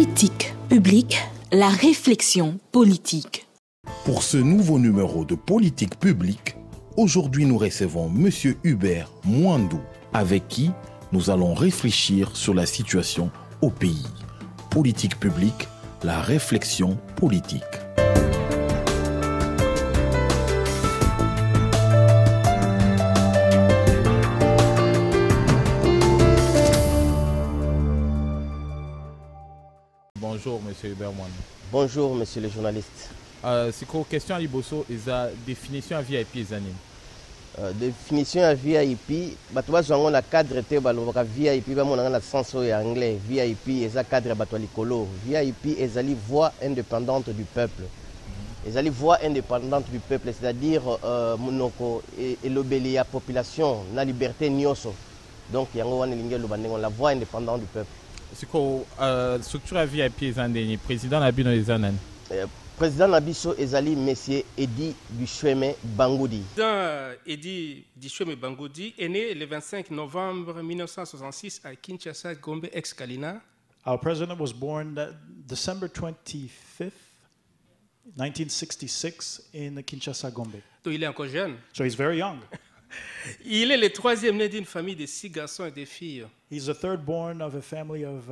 Politique publique, la réflexion politique. Pour ce nouveau numéro de Politique publique, aujourd'hui nous recevons M. Hubert Mwandou, avec qui nous allons réfléchir sur la situation au pays. Politique publique, la réflexion politique. Bonjour, M. Hubert Mwandou. Bonjour, monsieur le journaliste. C'est quoi question à Liboso et la définition à VIP et années. Définition à VIP, bato bazwango na cadre te balobaka VIP ba monanga na sens en anglais. VIP eza cadre bato likolo. VIP ezali voix indépendante du peuple. Ezali voix indépendante du peuple, c'est-à-dire monoko elobeli ya population na liberté nyonso. Donc yango wana lingelo bandengo la voix indépendante du peuple. C'est quoi structure à VIP et années président na bino les années. Président Nabiso Ezali, Monsieur Edi Duchweme Bangoudi. Président Edi Duchweme Bangoudi est né le 25 novembre 1966 à Kinshasa, Gombe, ex-Kalina. Our president was born December 25th, 1966 in Kinshasa, Gombe. Donc il est encore jeune. So he's very young. Il est le troisième né d'une famille de 6 garçons et 2 filles. He's the third born of a family of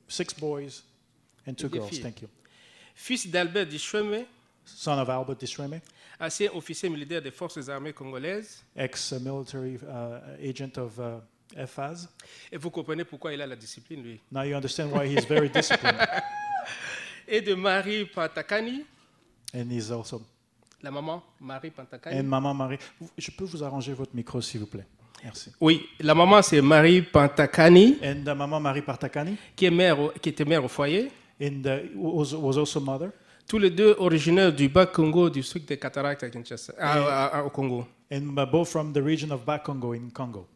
6 boys and 2 girls. filles. Thank you. Fils d'Albert Duchweme, Son of Albert Duchweme, ancien officier militaire des forces armées congolaises. ex-military agent of FAS. Et vous comprenez pourquoi il a la discipline, lui. Now you understand why he's very disciplined. Et de Marie Pantakani, And he's also... la maman Marie Pantakani. And Maman Marie. Je peux vous arranger votre micro, s'il vous plaît? Merci. Oui, la maman c'est Marie Pantakani, And Maman Marie Partakani, qui était mère au foyer. was also mother. Tous les deux originaires du Bas-Congo, du district des Cataractes à Kinshasa, au Congo. And both from the region of Bakongo in Congo.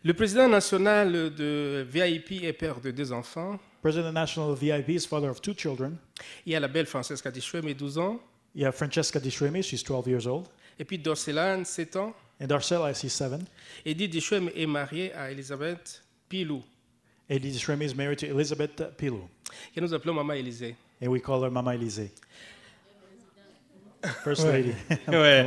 Le président national de VIP est père de 2 enfants. President national of VIP is father of 2 children. Il y a la belle Francesca Duchweme, 12 ans. You have Francesca Duchweme, she's 12 years old. Et puis Dorcelane, 7 ans. And Darcella, she's 7. Edith Duchweme est mariée à Elisabeth Pilou, Eddie Duchweme is married to Elizabeth Pilou. que nous appelons Maman Élisée. And we call her Mama Elise. First lady. Ouais.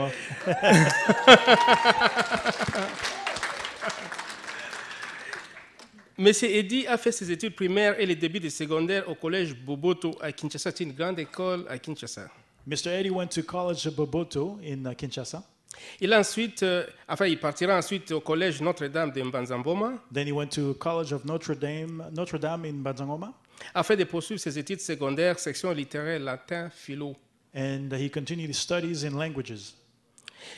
Monsieur Eddy a fait ses études primaires et les débuts de secondaire au collège Boboto à Kinshasa. C'est une grande école à Kinshasa. Mr. Eddie went to college at Boboto in Kinshasa. Il il partira ensuite au collège Notre-Dame de Mbanzamboma Then he went to College of Notre Dame in Banzangoma. afin de poursuivre ses études secondaires, section littéraire, latin, philo. And he continued his studies in languages.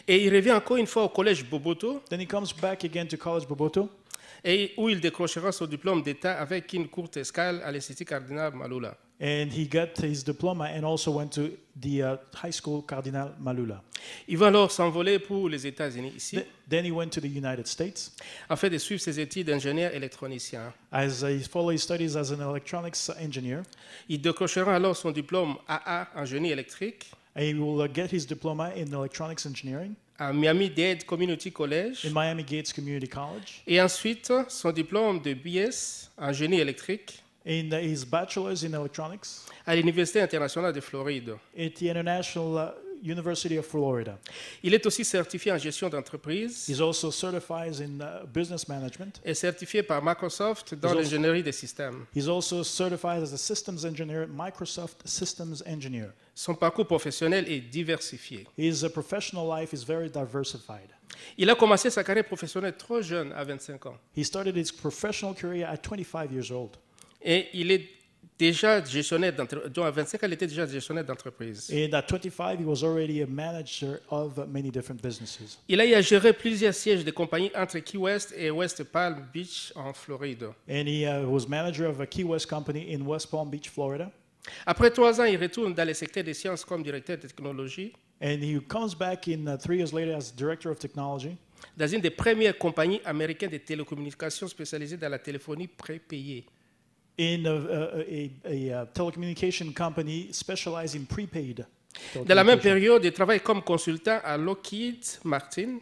Et il revient encore une fois au collège Boboto, Then he comes back again to College Boboto, et où il décrochera son diplôme d'État avec une courte escale à l'Institut Cardinal Malula. and he got his diploma and also went to the high school Cardinal Malula. Il va alors s'envoler pour les États-Unis ici, Then he went to the United States afin de suivre ses études d'ingénieur électronicien. as he followed his studies as an electronics engineer. Il décrochera alors son diplôme AA en génie électrique And he will get his diploma in electronics engineering à Miami-Dade Community College, in Miami Gates Community College, et ensuite son diplôme de BS en génie électrique in his bachelor's in electronics à l'Université internationale de Floride. at the International University of Florida. Il est aussi certifié en gestion d'entreprise He's also certified in business management. et certifié par Microsoft dans He's also- l'ingénierie des systèmes. He's also certified as a systems engineer at Microsoft Systems Engineer. Son parcours professionnel est diversifié. His professional life is very diversified. Il a commencé sa carrière professionnelle trop jeune, à 25 ans. He started his professional career at 25 years old. Et il est déjà gestionnaire d'entreprise. À 25 ans, il était déjà gestionnaire d'entreprise. And at 25, he was already a manager of many different businesses. Il a eu à gérer plusieurs sièges de compagnies entre Key West et West Palm Beach en Floride. And he was manager of a Key West company in West Palm Beach, Florida. Après 3 ans, il retourne dans le secteur des sciences comme directeur de technologie And he comes back in 3 years later as director of technology dans une des premières compagnies américaines de télécommunications spécialisées dans la téléphonie prépayée. in a telecommunication company specialized in prepaid. Dans la même telecommunication. période, il travaille comme consultant à Lockheed Martin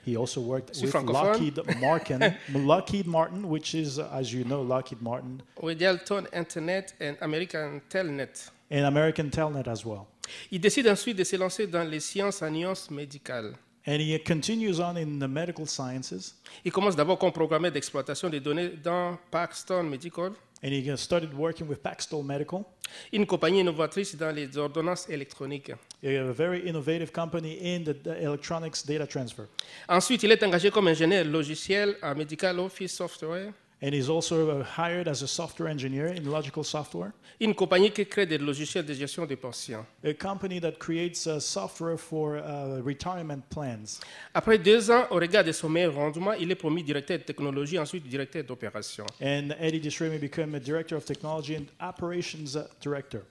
He also worked suis with francophone. Lockheed Martin, which is, as you know, Lockheed Martin, with Delton Internet and American Telnet. and American Telnet as well. Il décide ensuite de se lancer dans les sciences en nuances médicales. And he continues on in the medical sciences, Il commence d'abord comme programmeur d'exploitation des données dans Paxton Medical, and he started working with Paxton Medical, une compagnie innovatrice dans les ordonnances électroniques. a very innovative company in the electronics data transfer. Ensuite, il est engagé comme ingénieur logiciel à Medical Office Software, And he's also hired as a software engineer in Logical Software, une compagnie qui crée des logiciels de gestion des pensions. a company that creates software for retirement plans. Après 2 ans, au regard de son meilleur rendement, il est promu directeur de technologie, ensuite directeur d'opération. And Eddie Dishremi became a director of technology and operations director.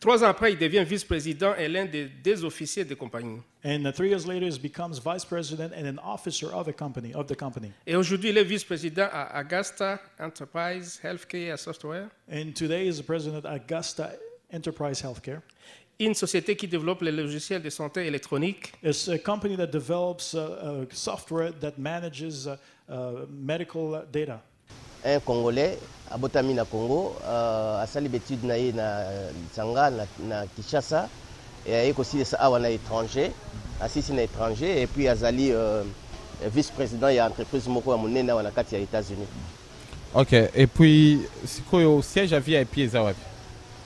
3 ans après, il devient vice-président et l'un des 2 officiers de compagnie. And 3 years later, he becomes vice president and an officer of the company. Et aujourd'hui, il est vice-président à Augusta Enterprise Healthcare Software, And today, is the president at Augusta Enterprise Healthcare. une société qui développe les logiciels de santé électronique. It's a company that develops software that manages medical data. Un Congolais abotami na Congo asali étude na ye na Lisanga na Kinshasa et aye kosilisa awa na étranger asisi na étranger et puis azali vice-président ya entreprise moko ya monene awa na kati ya États-Unis. Ok, et puis sikoyo siège à VIP eza wapi?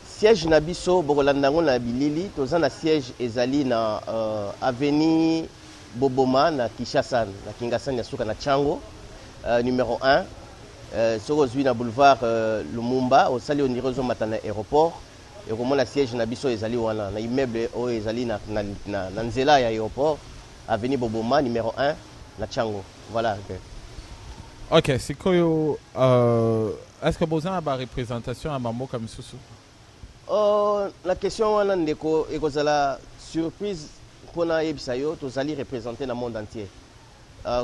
Siège na biso bokolanda ngo na bilili toza na siège ezali na avenue Boboma na Kinshasa na Kingasani ya suka na Chango numéro 1. Sokozwi na boulevard Lumumba osali ondire ozomata na aéroport ekomona siège na biso ezali wana na immeuble oyo ezali na nzela ya aéroport avenue Boboma numéro 1 na Chango. Voilà. Ok, sikoyo est-ce que besoin ba représentation à mamoka misusu? La question wana ndeko ekozala surprise mpona yebisa yo tozali représenter na monde entier.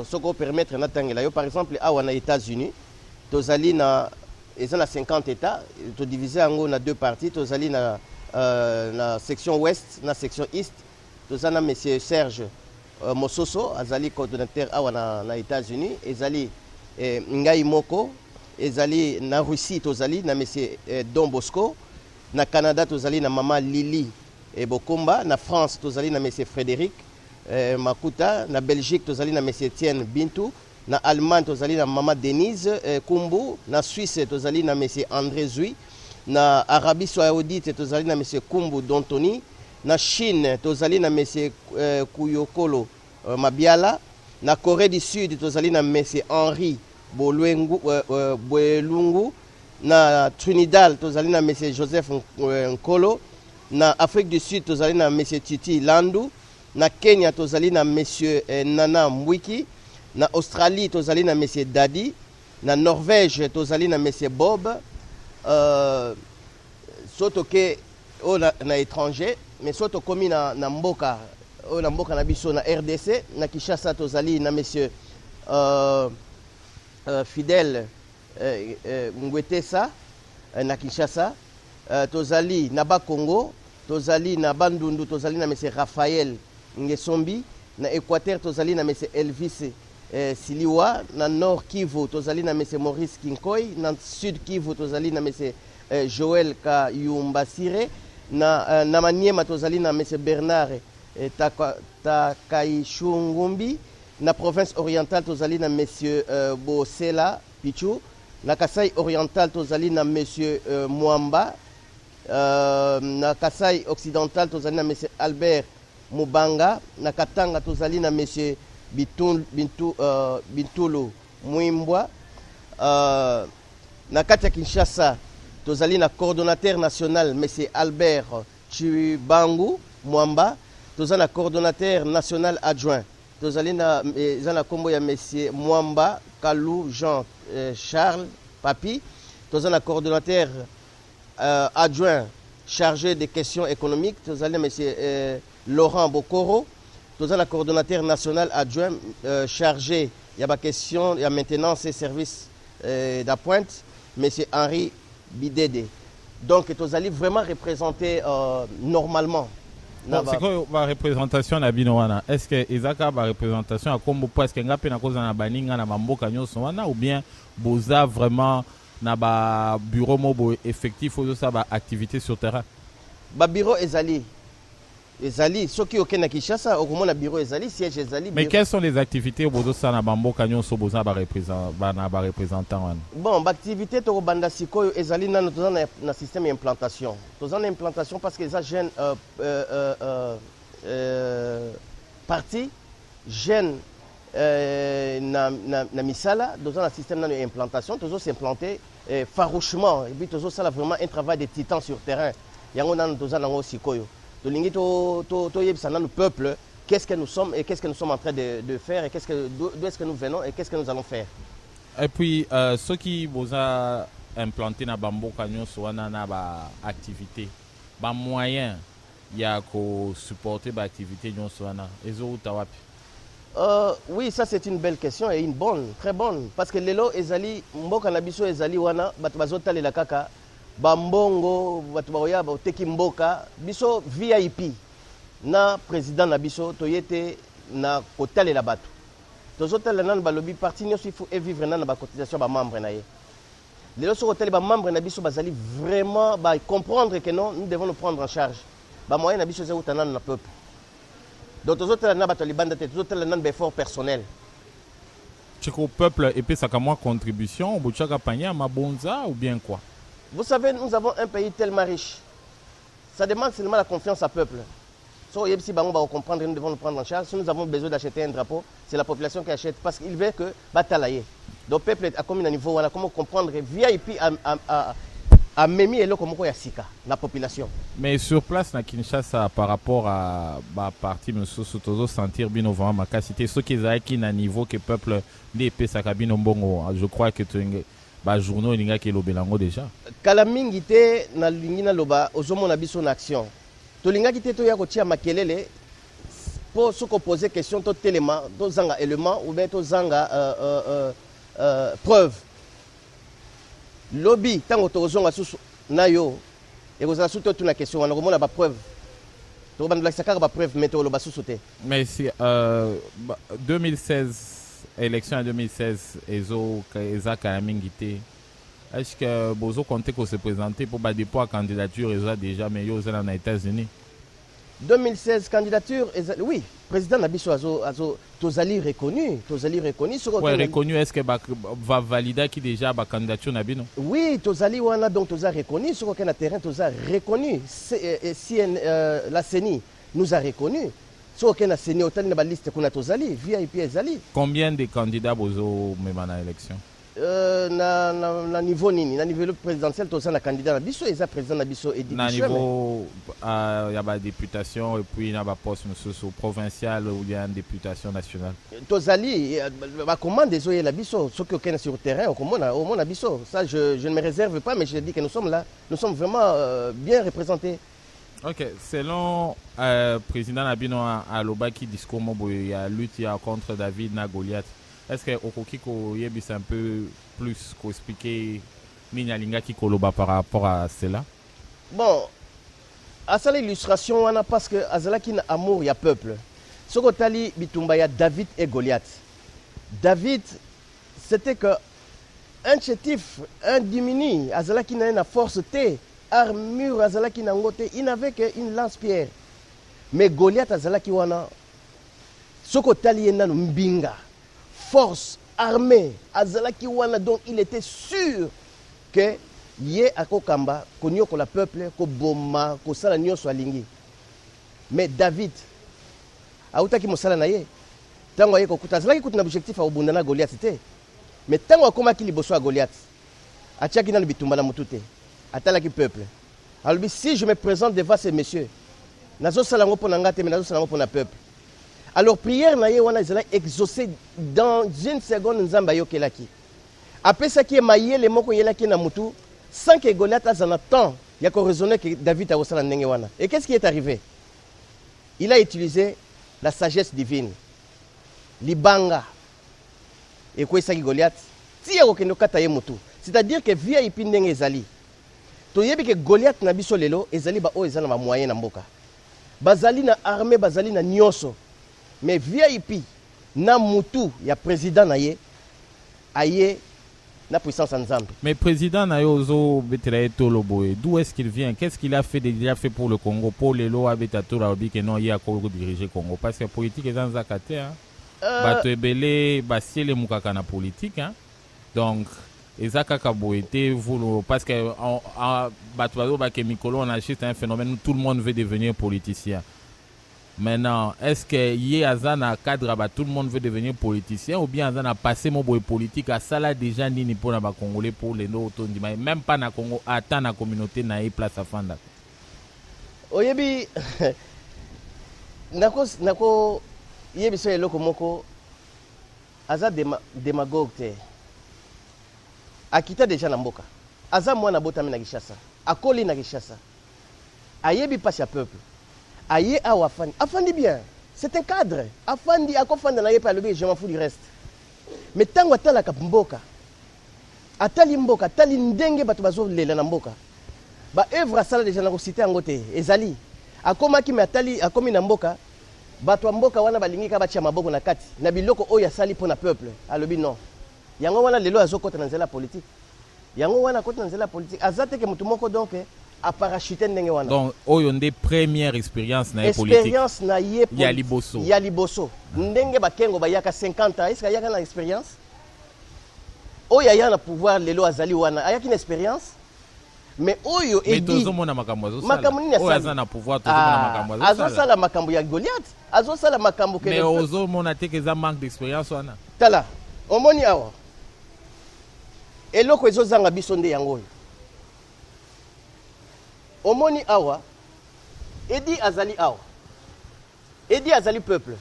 Soko permettre na tangela yo par exemple awa na États-Unis tozali na eza na 50 états to diviser yango na 2 parties tozali na section ouest na section east tozali na monsieur Serge Mososo azali coordonnateur awa na États-Unis ezali ngai moko ezali na Russie tozali na monsieur Don Bosco na Canada tozali na mama Lily Bokomba na France tozali na monsieur Frédéric Makuta na Belgique tozali na monsieur Etienne Bintou na Allemagne tozali na mama Denise Kumbu na Suisse tozali na monsieur André Zui na Arabie Saoudite tozali na monsieur Kumbu Dontoni na Chine tozali na monsieur Kuyokolo Mabiala na Corée du Sud tozali na monsieur Henri Boelungu na Trinidad tozali na monsieur Joseph Nkolo na Afrique du Sud tozali na monsieur Titi Landu na Kenya tozali na monsieur Nana Mwiki na Australie tozali na monsieur Dadi na Norvège tozali na monsieur Bob soto ke o na étranger mais soto komi na mboka o na mboka na biso na RDC na Kinshasa tozali na monsieur Fidèle Ngwetesa na Kinshasa tozali na Bakongo tozali na Bandundu tozali na monsieur Raphaël Ngesombi na Équateur tozali na monsieur Elvis Siliwa na Nord Kivu tozali na monsieur Maurice Kinkoy na Sud Kivu tozali na monsieur Joël Kayumbasire na Maniema tozali na monsieur Bernard Takaishungumbi na province orientale tozali na monsieur Bosela Pichu na Kasai oriental tozali na monsieur Mwamba na Kasai occidental tozali na monsieur Albert Mubanga na Katanga tozali na monsieur Bintulu Mwimbwa na kati ya Kinshasa tozali na coordonnateur national monsieur Albert Chibangu Mwamba tozali na coordonnateur national adjoint tozali na zana kombo ya monsieur Mwamba Kalou Jean Charles Papi tozali na coordonnateur adjoint chargé des questions économiques tozali na monsieur Laurent Bokoro tozali na coordonnateur national adjoint chargé ya ba question ya maintenance et services d'appointe monsieur Henri Bidede. Donc tozali vraiment représenté normalement C'est quoi la représentation na bino wana? Est-ce que ezaka ba représentation à kombo parce que ngape na koza na baninga na mamboka nyoso wana ou bien boza vraiment na ba bureau mobo effectif ou ça ba activité sur terrain? Ba bureau ezali ceux qui okena Kinshasa okomona bureau ezali siège ezali. Mais quelles sont les activités bozo ça na bamboka nyoso boza ba représentant wana? Bon, l'activité to banda sikoyo ezali na na système d'implantation. Toza na implantation parce que ça jeune parti jeune na misala dans un système d'implantation tozo s'implanter farouchement et puis tozo ça vraiment un travail de titan sur terrain. Yango na toza nango sikoyo. Tolingi to yebisa na le peuple qu'est-ce que nous sommes et qu'est-ce que nous sommes en train de faire et d'où est-ce que nous venons et qu'est-ce que nous allons faire. Et puis ceux qui vous a implanté na bamboka nyonso wana na ba activité ba moyen ya ko supporter ba activité nyonso wana ezo utawapi? Oui, ça c'est une belle question et une bonne, très bonne parce que lelo ezali mboka na biso ezali wana bato bazotalela kaka bambongo bato baoya bateki mboka biso VIP na président na biso toyete na kotalela bato tozotala nanu balobi parti nyonso il faut vivre na ba cotisation ba membre na ye lelo so kotalela ba membre na biso bazali vraiment ba comprendre que non nous devons nous prendre en charge ba moyen na biso zeuta nanu na peuple donc tozotala na bato libanda te tozotala nanu effort personnel chiko peuple et puis ça comme contribution au boutchaka panya mabonza ou bien quoi? Vous savez, nous avons un pays tellement riche. Ça demande seulement la confiance au peuple. So, si on va comprendre, nous devons nous prendre en charge. Si nous avons besoin d'acheter un drapeau, c'est la population qui achète parce qu'il veut que Batalaye. Donc, le peuple a comme un niveau, voilà, comment comprendre VIP à Memi et là, comment il y a Sika, la population. Mais sur place, na Kinshasa, par rapport à la partie, monsieur Sotozo, sentir bien au vent, ma cité, ceux qui ont un niveau que le peuple d'épée, sa cabine, je crois que tu ba journaux linga ke lobelango déjà kala mingi te na lingi na loba ozomona biso na action to linga ki te to ya ko tia makelele po soko poser question to télément to zanga élément ou bien to zanga preuve lobby tango to zonga susu na yo e ko za susu to na question wana ko mona ba preuve to ba ndla sakaka ba preuve mais to loba susu te. Mais si 2016 élection en 2016, est-ce que Bozo comptait qu'on se présenter pour le dépôt à candidature déjà, mais ils sont aux États-Unis? 2016, candidature, oui, président Nabiso Tozali reconnu. Oui, reconnu, est-ce que va valider qui déjà la candidature Nabino? Oui, Tozali Wana, donc Toza reconnu, sur aucun terrain, Toza reconnu. La CENI nous a reconnu. Combien de candidats bozo même à l'élection? Na niveau nini, na niveau présidentiel toza na candidat na biso eza président na biso Edi na niveau il y a ba députation et puis na ba poste monsieur provincial ou bien députation nationale. Tozali ba commande ezo la biso ce que ken sur terrain au mona biso ça je ne me réserve pas mais je dis que nous sommes là, nous sommes vraiment bien représentés. Ok, selon président Nabino à Lobaki discours il y a lutte contre David na Goliath. Est-ce que Okokiko Yebis un peu plus qu'expliquer Ninyalinga qui koloba par rapport à cela? Bon, à ça l'illustration on a parce que Azalaki na amour ya peuple. Sokotali bitumba ya David et Goliath. David c'était que un chétif, un dimini, Azalaki na une force T. Armure azalaki nangote, il n'avait qu'une lance-pierre. Mais Goliath azalaki wana, soko tali na mbinga, force, armée, azalaki wana, donc il était sûr que yé akokamba, konyo ko la peuple, ko boma, ko sala nyonso alingi. Mais David, autaki mosala na ye, tango ye kokuta, azalaki kutu na objectif a obundana Goliath te. Mais tango akomaki liboso a Goliath, atiaki na bitumba na mutute. Atalaki peuple. Alors si je me présente devant ces messieurs, nazo salango pour nangate mais nazo salango pour na peuple. Alors prière na ye wana ezala exaucé dans une seconde nzamba yokelaki. Après ça qui est maillé les moko yelaki na mutu sans que Goliath azana temps, il y a qu'on raisonner que David a osala ndenge wana. Et qu'est-ce qui est arrivé? Il a utilisé la sagesse divine. Libanga. Et quoi ça qui Goliath? Tia okendo kata ye mutu. C'est-à-dire que VIP ndenge ezali. Toyebi que Goliath na biso lelo ezali ba o ezana ba moyen na mboka. bazali na armée bazali na nyonso mais VIP na mutu ya président na ye aye la puissance en Zambie. Mais président Nayozo Betelaeto, d'où est-ce qu'il vient? Qu'est-ce qu'il a fait déjà fait pour le Congo? Pour les lois Betato Raobi que non, il y a encore dirigé le Congo. Parce que la politique est dans Zakate. Batebele, Basiele Mukaka na politique. Donc, Ezakaka Boete, parce que Batouado Bakemikolo, on a juste un phénomène où tout le monde veut devenir politicien. Maintenant, est-ce qu'il y a un cadre où tout le monde veut devenir politicien ou bien on a passé mon boy politique à ça là déjà ni pour les Congolais pour les autres même pas na Congo attend la communauté na place à fanda. Oyebi nako yebi so eloko moko aza démagogue te. Akita déjà na mboka. Aza mwana botami na Kinshasa. Akoli na Kinshasa. Ayebi passe à peuple. Aye awa afandi. Afandi bien. C'est un cadre. Afandi akofanda na yepa lobi je m'en fous du reste. Mais tango atala ka mboka. Atali mboka, atali ndenge bato bazo lela na mboka. Ba œuvre sala déjà na ko citer ngote ezali. Akoma ki me atali akomi na mboka. Bato mboka wana balingi ka batia maboko na kati. Na biloko oyo asali pour na peuple. Alobi non. Yango wana lelo azokota na nzela politique. Yango wana kota na nzela politique. Azate ke mutu moko donc a parachuté ndenge wana. Donc oyo nde première expérience na politique. Expérience na ye politique. Ya liboso. Ya liboso. Ndenge bakengo bayaka 50 ans, est-ce qu'il y a une expérience? Oyo ya na pouvoir lelo azali wana, ayaki une expérience. Mais oyo edi. Mais tozomona makambo azo sala. Makambo nini oyo aza na pouvoir tozomona makambo azo sala. Azo sala makambo ya Goliath. Azo sala makambo ke. Mais ozomona te que ça manque d'expérience wana. Tala. Omoni awa. Eloko ezozanga biso nde yango oyo. Omoni awa, Edi azali awa. Edi azali peuple.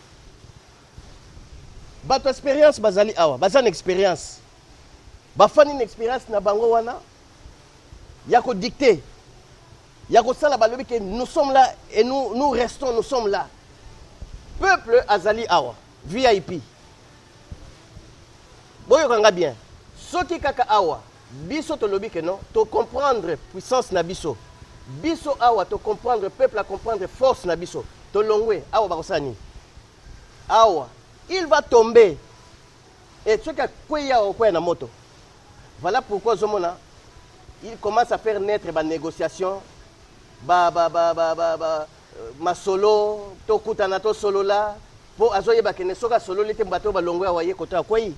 Bato expérience bazali awa, bazan expérience. Bafani une expérience na bango wana. Yako dicté. Yako sala balobi que nous sommes là et nous restons, nous sommes là. Peuple azali awa, VIP. Boyo kanga bien. Soki kaka awa, biso to lobi que non, to comprendre puissance na biso. Biso awa to comprendre peuple à comprendre force na biso. To longwe awa bakosani. Awa, il va tomber. Et ce qui a kwea au kwea na moto. Voilà pourquoi Zomona il commence à faire naître ba négociation ma solo to kutana to solo là pour azoye ba kene soka solo lete bato ba longwe awa ye kota kwei.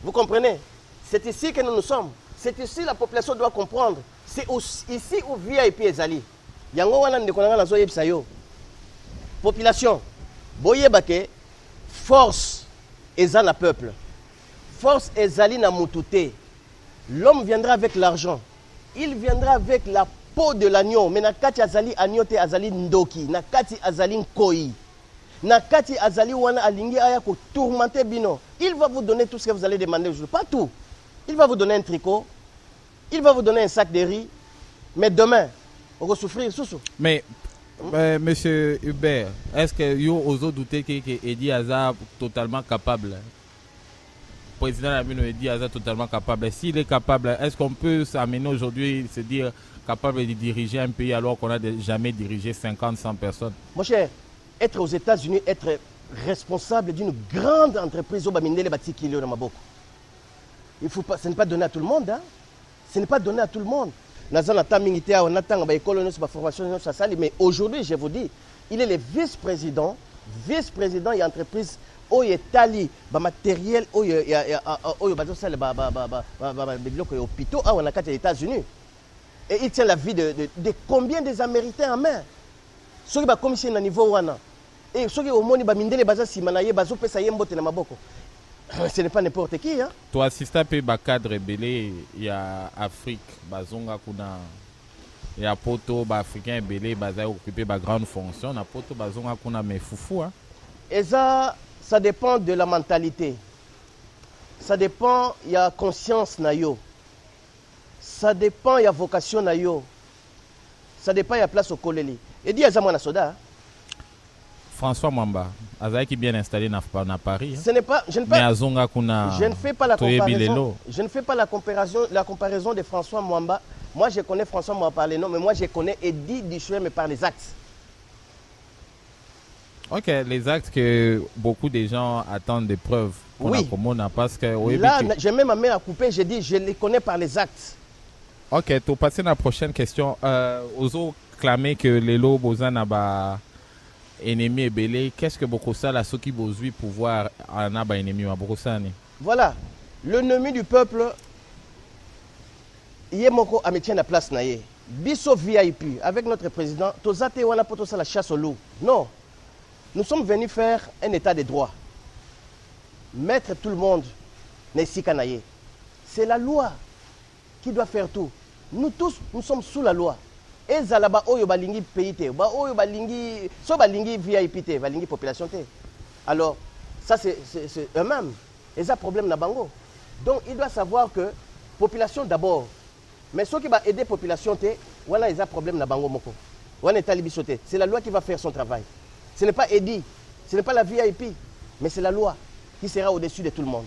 Vous comprenez? C'est ici que nous sommes. C'est ici la population doit comprendre. C'est ici où VIP ezali. Yango wana ndeko nanga nazo yebisa yo. Population, boyeba ke force eza na peuple. Force ezali na mutute. L'homme viendra avec l'argent. Il viendra avec la peau de l'agneau. Mais nakati azali agneau te azali ndoki. Nakati azali nkoi. Nakati azali wana alingi aya ko tourmenter bino. Il va vous donner tout ce que vous allez demander aujourd'hui. Pas tout. Il va vous donner un tricot. Il va vous donner un sac de riz. Mais demain, on va souffrir sous. Mais, monsieur Hubert, est-ce que vous osez douter que Edi Aza totalement capable? Le président Abino Edi Aza totalement capable. S'il est capable, est-ce qu'on peut s'amener aujourd'hui, se dire capable de diriger un pays alors qu'on n'a jamais dirigé 50-100 personnes? Mon cher, être aux États-Unis, être responsable d'une grande entreprise au Bamindele Batiki Leo Maboko. Il faut pas, ce n'est pas donné à tout le monde. Hein? Ce n'est pas donné à tout le monde. Mais aujourd'hui, je vous dis, il est le vice-président. Vice-président, il y a entreprise où il y a tali, matériel, où il y a hôpitaux, où on a les États-Unis. Et il tient la vie de combien des Américains en main. Ceux qui ont commis à niveau wana. Et ceux qui ont moni bamindele baza simanaye bazo pesa yembote na maboko. Ce n'est pas n'importe qui. Hein? Tu assistes à un cadre belé, il y a Afrique, Bazonga Kuna, il y a Poto, Africain belé, Baza occupé de grande fonction, na Poto, Bazonga Kuna, mais foufou. Hein? Et ça dépend de la mentalité. Ça dépend, il y a conscience na yo. Ça dépend, il y a vocation na yo. Ça dépend, il y a place au koleli. Et dit, il y a un soda. François Mwamba, Azaï qui est bien installé dans Paris. Ce n'est pas, je ne fais pas la comparaison. Je ne fais pas la comparaison de François Mwamba. Moi, je connais François Mwamba par les noms, mais moi, je connais Edi Dichoué, mais par les actes. Ok, les actes que beaucoup de gens attendent des preuves pour Oui. la commune, parce que... oui, Là, mais j'ai même ma main à couper, j'ai dit, je les connais par les actes. ok, tu passer à la prochaine question. Ozo clamé que les lots bozan aba ennemi et belé. Qu'est-ce que beaucoup ça la ceux qui bozui pouvoir en aba ennemi à beaucoup ça ni? Voilà, l'ennemi du peuple, Yemoko a mis la place naïe. Bisso VIP, avec notre président, Tozate wana poto la chasse au loup. Non, nous sommes venus faire un état de droit. Mettre tout le monde Nessikanaye. C'est la loi qui doit faire tout. Nous tous, nous sommes sous la loi. Et Zalaba oyo balingi pays te, ba oyo balingi, so balingi VIP te, balingi population te. Alors, ça c'est eux-mêmes. Et ça problème na bango. Donc il doit savoir que population d'abord. Mais ceux qui va aider population te, voilà ils ont problème na bango moko. Wana talibisote. C'est la loi qui va faire son travail. Ce n'est pas Eddie, ce n'est pas la VIP, mais c'est la loi qui sera au-dessus de tout le monde.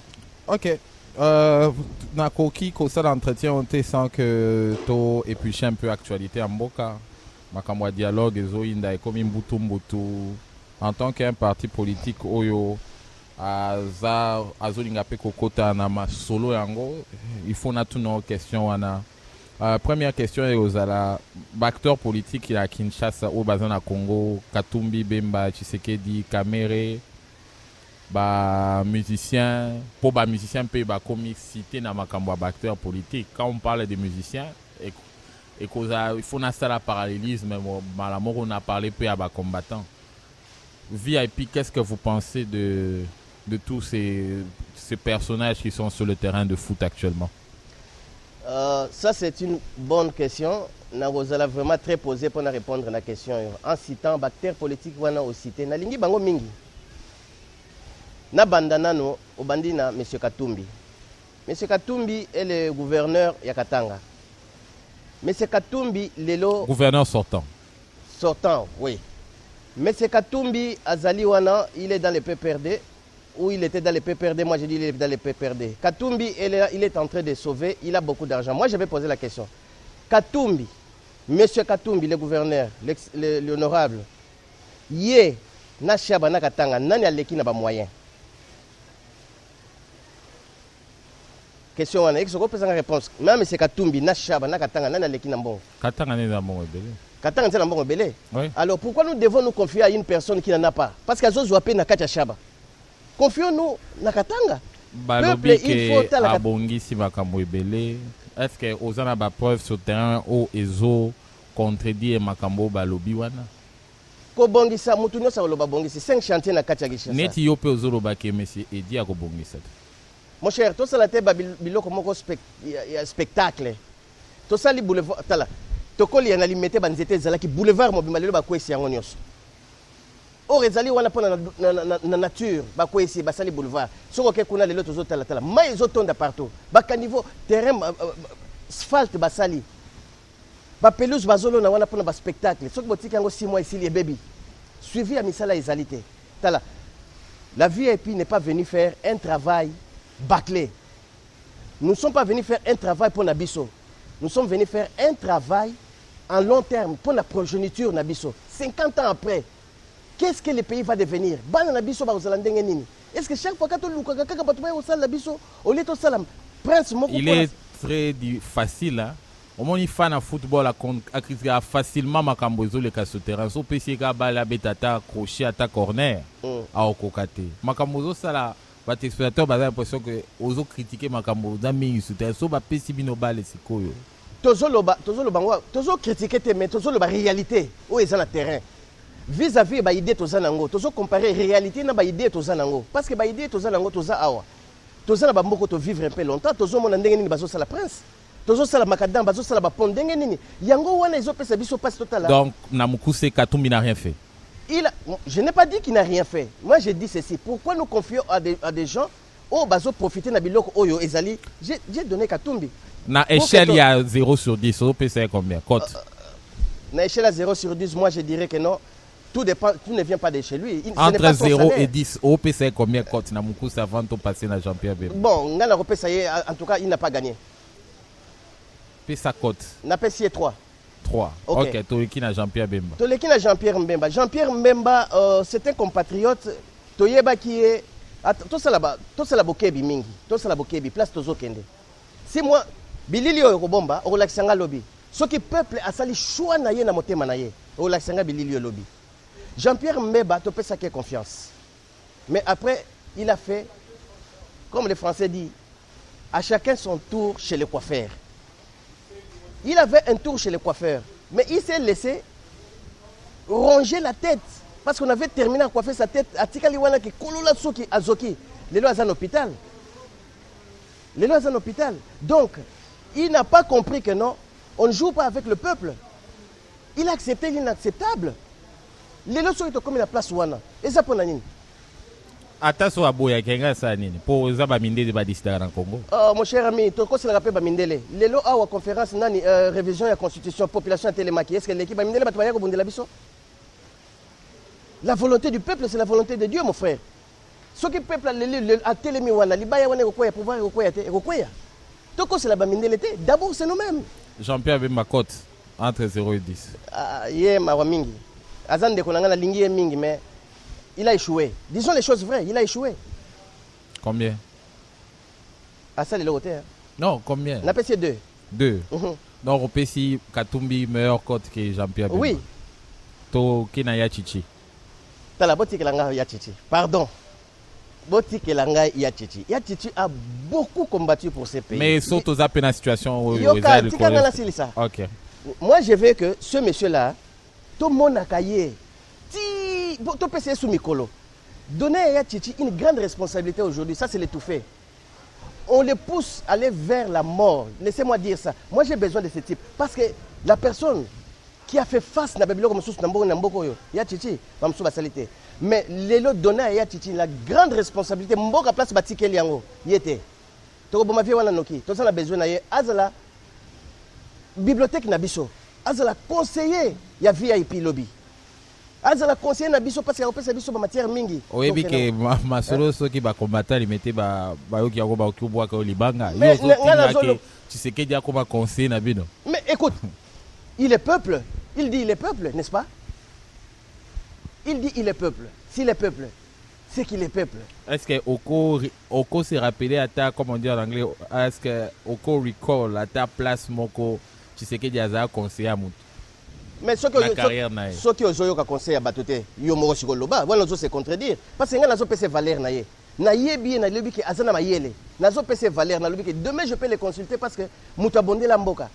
Ok. Na koki ko ça l'entretien on te sans que to éplucher un peu l'actualité en boka. Makamwa dialogue ezo inda comme mbutu en tant qu'un parti politique oyo azolinga pe kokota na masolo yango il faut na tout nos questions wana. Première question est aux acteurs politiques à Kinshasa au bazana Congo, Katumbi Bemba Tshisekedi Kamere ba musiciens pour ba musiciens peut ba comicité na makambo ba acteurs politiques. Quand on parle de musiciens et cause il faut na ça parallélisme malamor on a parlé peu à ba combattants. VIP, qu'est-ce que vous pensez de tous ces personnages qui sont sur le terrain de foot actuellement? Ça c'est une bonne question. Vous allez vraiment très posé pour répondre à la question. En citant acteurs politiques, wana au cité. Na lingi bango mingi. Na bandana no obandina M. Katumbi. M. Katumbi est le gouverneur Yakatanga. M. Katumbi lelo. Gouverneur sortant. Sortant, oui. M. Katumbi Azali wana, il est dans le PPRD. Où il était dans les PPRD, moi j'ai dit il est dans les PPRD. Katumbi, il est en train de sauver, il a beaucoup d'argent. Moi je vais poser la question. Katumbi, monsieur Katumbi, le gouverneur, l'honorable, yé, na shaba na katanga, nani aleki na ba moyen. Question wana, est-ce que vous pouvez une réponse? Même monsieur Katumbi, na shaba na katanga, nani aleki na mbongo. Katanga n'est pas bon belé. Katanga n'est pas bon belé. Oui. Alors pourquoi nous devons nous confier à une personne qui n'en a pas? Parce qu'elles ont joué na kacha shaba. Confions-nous na katanga. Balobi ke abongisi makambo ebele. Est-ce que ozana ba preuve sur terrain o ezo contredire makambo balobi wana? Ko bongisa mutu nyosa loba bongisi 5 chantiers na kati ya Kinshasa. Neti yo pe ozoloba ke monsieur Edi a ko bongisa. Mon cher, to sala te biloko moko spectacle. To sali boulevard tala. To koli na limete banzete zalaki boulevard mobimba lelo ba kwesi yango nyoso. Or ezali wana pona na nature ba kwesi basali boulevard. Soko ke kuna lelo tozo tala tala. Mais ezotonda partout. Ba caniveau terrain asphalte basali. Ba pelouse bazolo na wana pona ba spectacle. Soko botiki yango 6 mois ici les baby. Suivi à misala ezalité. Tala. La VIP n'est pas venue faire un travail bâclé. Nous ne sommes pas venus faire un travail pour Nabiso. Nous sommes venus faire un travail en long terme pour la progéniture Nabiso. 50 ans après, qu'est-ce que le pays va devenir? Est-ce que chaque fois que il est très facile, hein? Au moins, il fan à football à facilement makambozo le cas sur terrain. So PC bala betata crochet attaque corner à okokate. Makambozo ça là, votre spectateur a l'impression que ozo critiquer makambozo mingi sur terrain. So ba PC bino bale sikoyo. Tozo critiquer mais tozo la réalité où est le terrain. Vis-à-vis ba idée toza nango, tozo comparer réalité na ba idée toza nango parce que ba idée toza nango toza awa. Toza na ba mboko to vivre un peu longtemps, tozo mona ndenge nini bazo sala prince. Tozo sala makadam bazo sala ba pont ndenge nini. Yango wana izo pesa biso passe total. Donc Namukuse Katumbi n'a rien fait. Je n'ai pas dit qu'il n'a rien fait. Moi j'ai dit ceci, pourquoi nous confions à des gens oh bazo profiter na biloko oyo ezali. J'ai donné Katumbi. Na échelle il y a 0 sur 10, au PC combien cote? Na échelle à 0 sur 10, moi je dirais que non. Tout dépend, tout ne vient pas de chez lui. Entre 0 et 10, au PC combien cote na Moukou avant de passer dans Jean-Pierre Bemba? Bon, Ngana Ropé, ça y est, en tout cas, il n'a pas gagné. Puis sa cote? N'a pas 3. 3. Ok, Toleki na Jean-Pierre Mbemba. Toleki na Jean-Pierre Mbemba. Jean-Pierre Mbemba, c'est un compatriote. Toyeba qui est. Tout ça là bokebi mingi. Tout ça là bokebi. Place tozo kende. Si moi, bilili oyo kobomba, relaxanga lobby. Ce qui peuple a sali choix na ye na motema na ye. Relaxanga bilili oyo lobby. Jean-Pierre Mbemba, tu peux ça qu'il confiance. Mais après, il a fait, comme les Français disent, à chacun son tour chez le coiffeur. Il avait un tour chez le coiffeur, mais il s'est laissé ronger la tête. Parce qu'on avait terminé à coiffer sa tête. Atikaliwana qui Kolola Soki Azoki. Les lois en hôpital. Les lois en hôpital. Donc, il n'a pas compris que non, on ne joue pas avec le peuple. Il a accepté l'inacceptable. Les lois sont comme la place Wana. Et ça pour Nanine. Ataso aboya kenga sa nini pour zaba mindele ba disitaka na Congo. Mon cher ami, to ko se rappelle ba mindele. Lelo awa conférence nani révision de la constitution population télémaki. Est-ce que l'équipe ba mindele ba tobaya ko bondela biso? La volonté du peuple c'est la volonté de Dieu mon frère. Ce qui peuple a télémi wana libaya wana ko koya pouvoir ko koya te ko koya. To ko se la ba mindele te. D'abord c'est nous-mêmes. Jean-Pierre Bemba cote entre 0 et 10. Yé mawa mingi. Azande ko ngana lingi mingi mais il a échoué. Disons les choses vraies, il a échoué. Combien? À ça, les logotés. Hein. Non, combien? On a passé 2. 2. Donc, on peut si Katumbi meilleur cote que Jean-Pierre Bemba. Oui. To Kenaya Chichi. T'as la botique Langa Yachichi. Pardon. Botique Langa Yachichi. Yachichi a beaucoup combattu pour ces pays. Mais saute aux appels dans la situation où ok. Moi, je veux que ce monsieur-là, tout le monde a caillé. Tout PC sous Mikolo. Donner à Yachichi une grande responsabilité aujourd'hui, ça c'est l'étouffé. On les pousse à aller vers la mort. Laissez-moi dire ça. Moi j'ai besoin de ce type. Parce que la personne qui a fait face à Babylone comme Nambo Nambo Yachichi, Mamsou Basalite. Mais les lots donner à Yachichi la grande responsabilité. Mboka place Batike Liango. Yete. Toko Bomavie wana noki. Tout ça on a besoin d'aller. Azala bibliothèque Nabiso. Azala conseiller. Ya VIP lobby. Azala conseiller na biso parce que opesa biso ba matière mingi. Oyebi ke masolo soki ba combattant limité ba yoki yako ba okubwa ka libanga. Mais tu sais que dia ko ba conseiller na bino. Mais écoute, il est peuple, il dit il est peuple, n'est-ce pas? Il dit il est peuple. S'il est peuple, c'est qu'il est peuple. Est-ce que Oko s'est rappelé à ta, comme on dit en anglais, est-ce que Oko recall à ta place moko, tu sais que dia za conseiller à Moutou? Mais ce qui ont conseillé à Batoté, ils ont dit que c'est contredire. Parce que nous avons ces valeurs. Nous avons que Azana Mayele. Nous avons ces valeurs. Demain, je peux les consulter parce que nous avons bondé la mboka.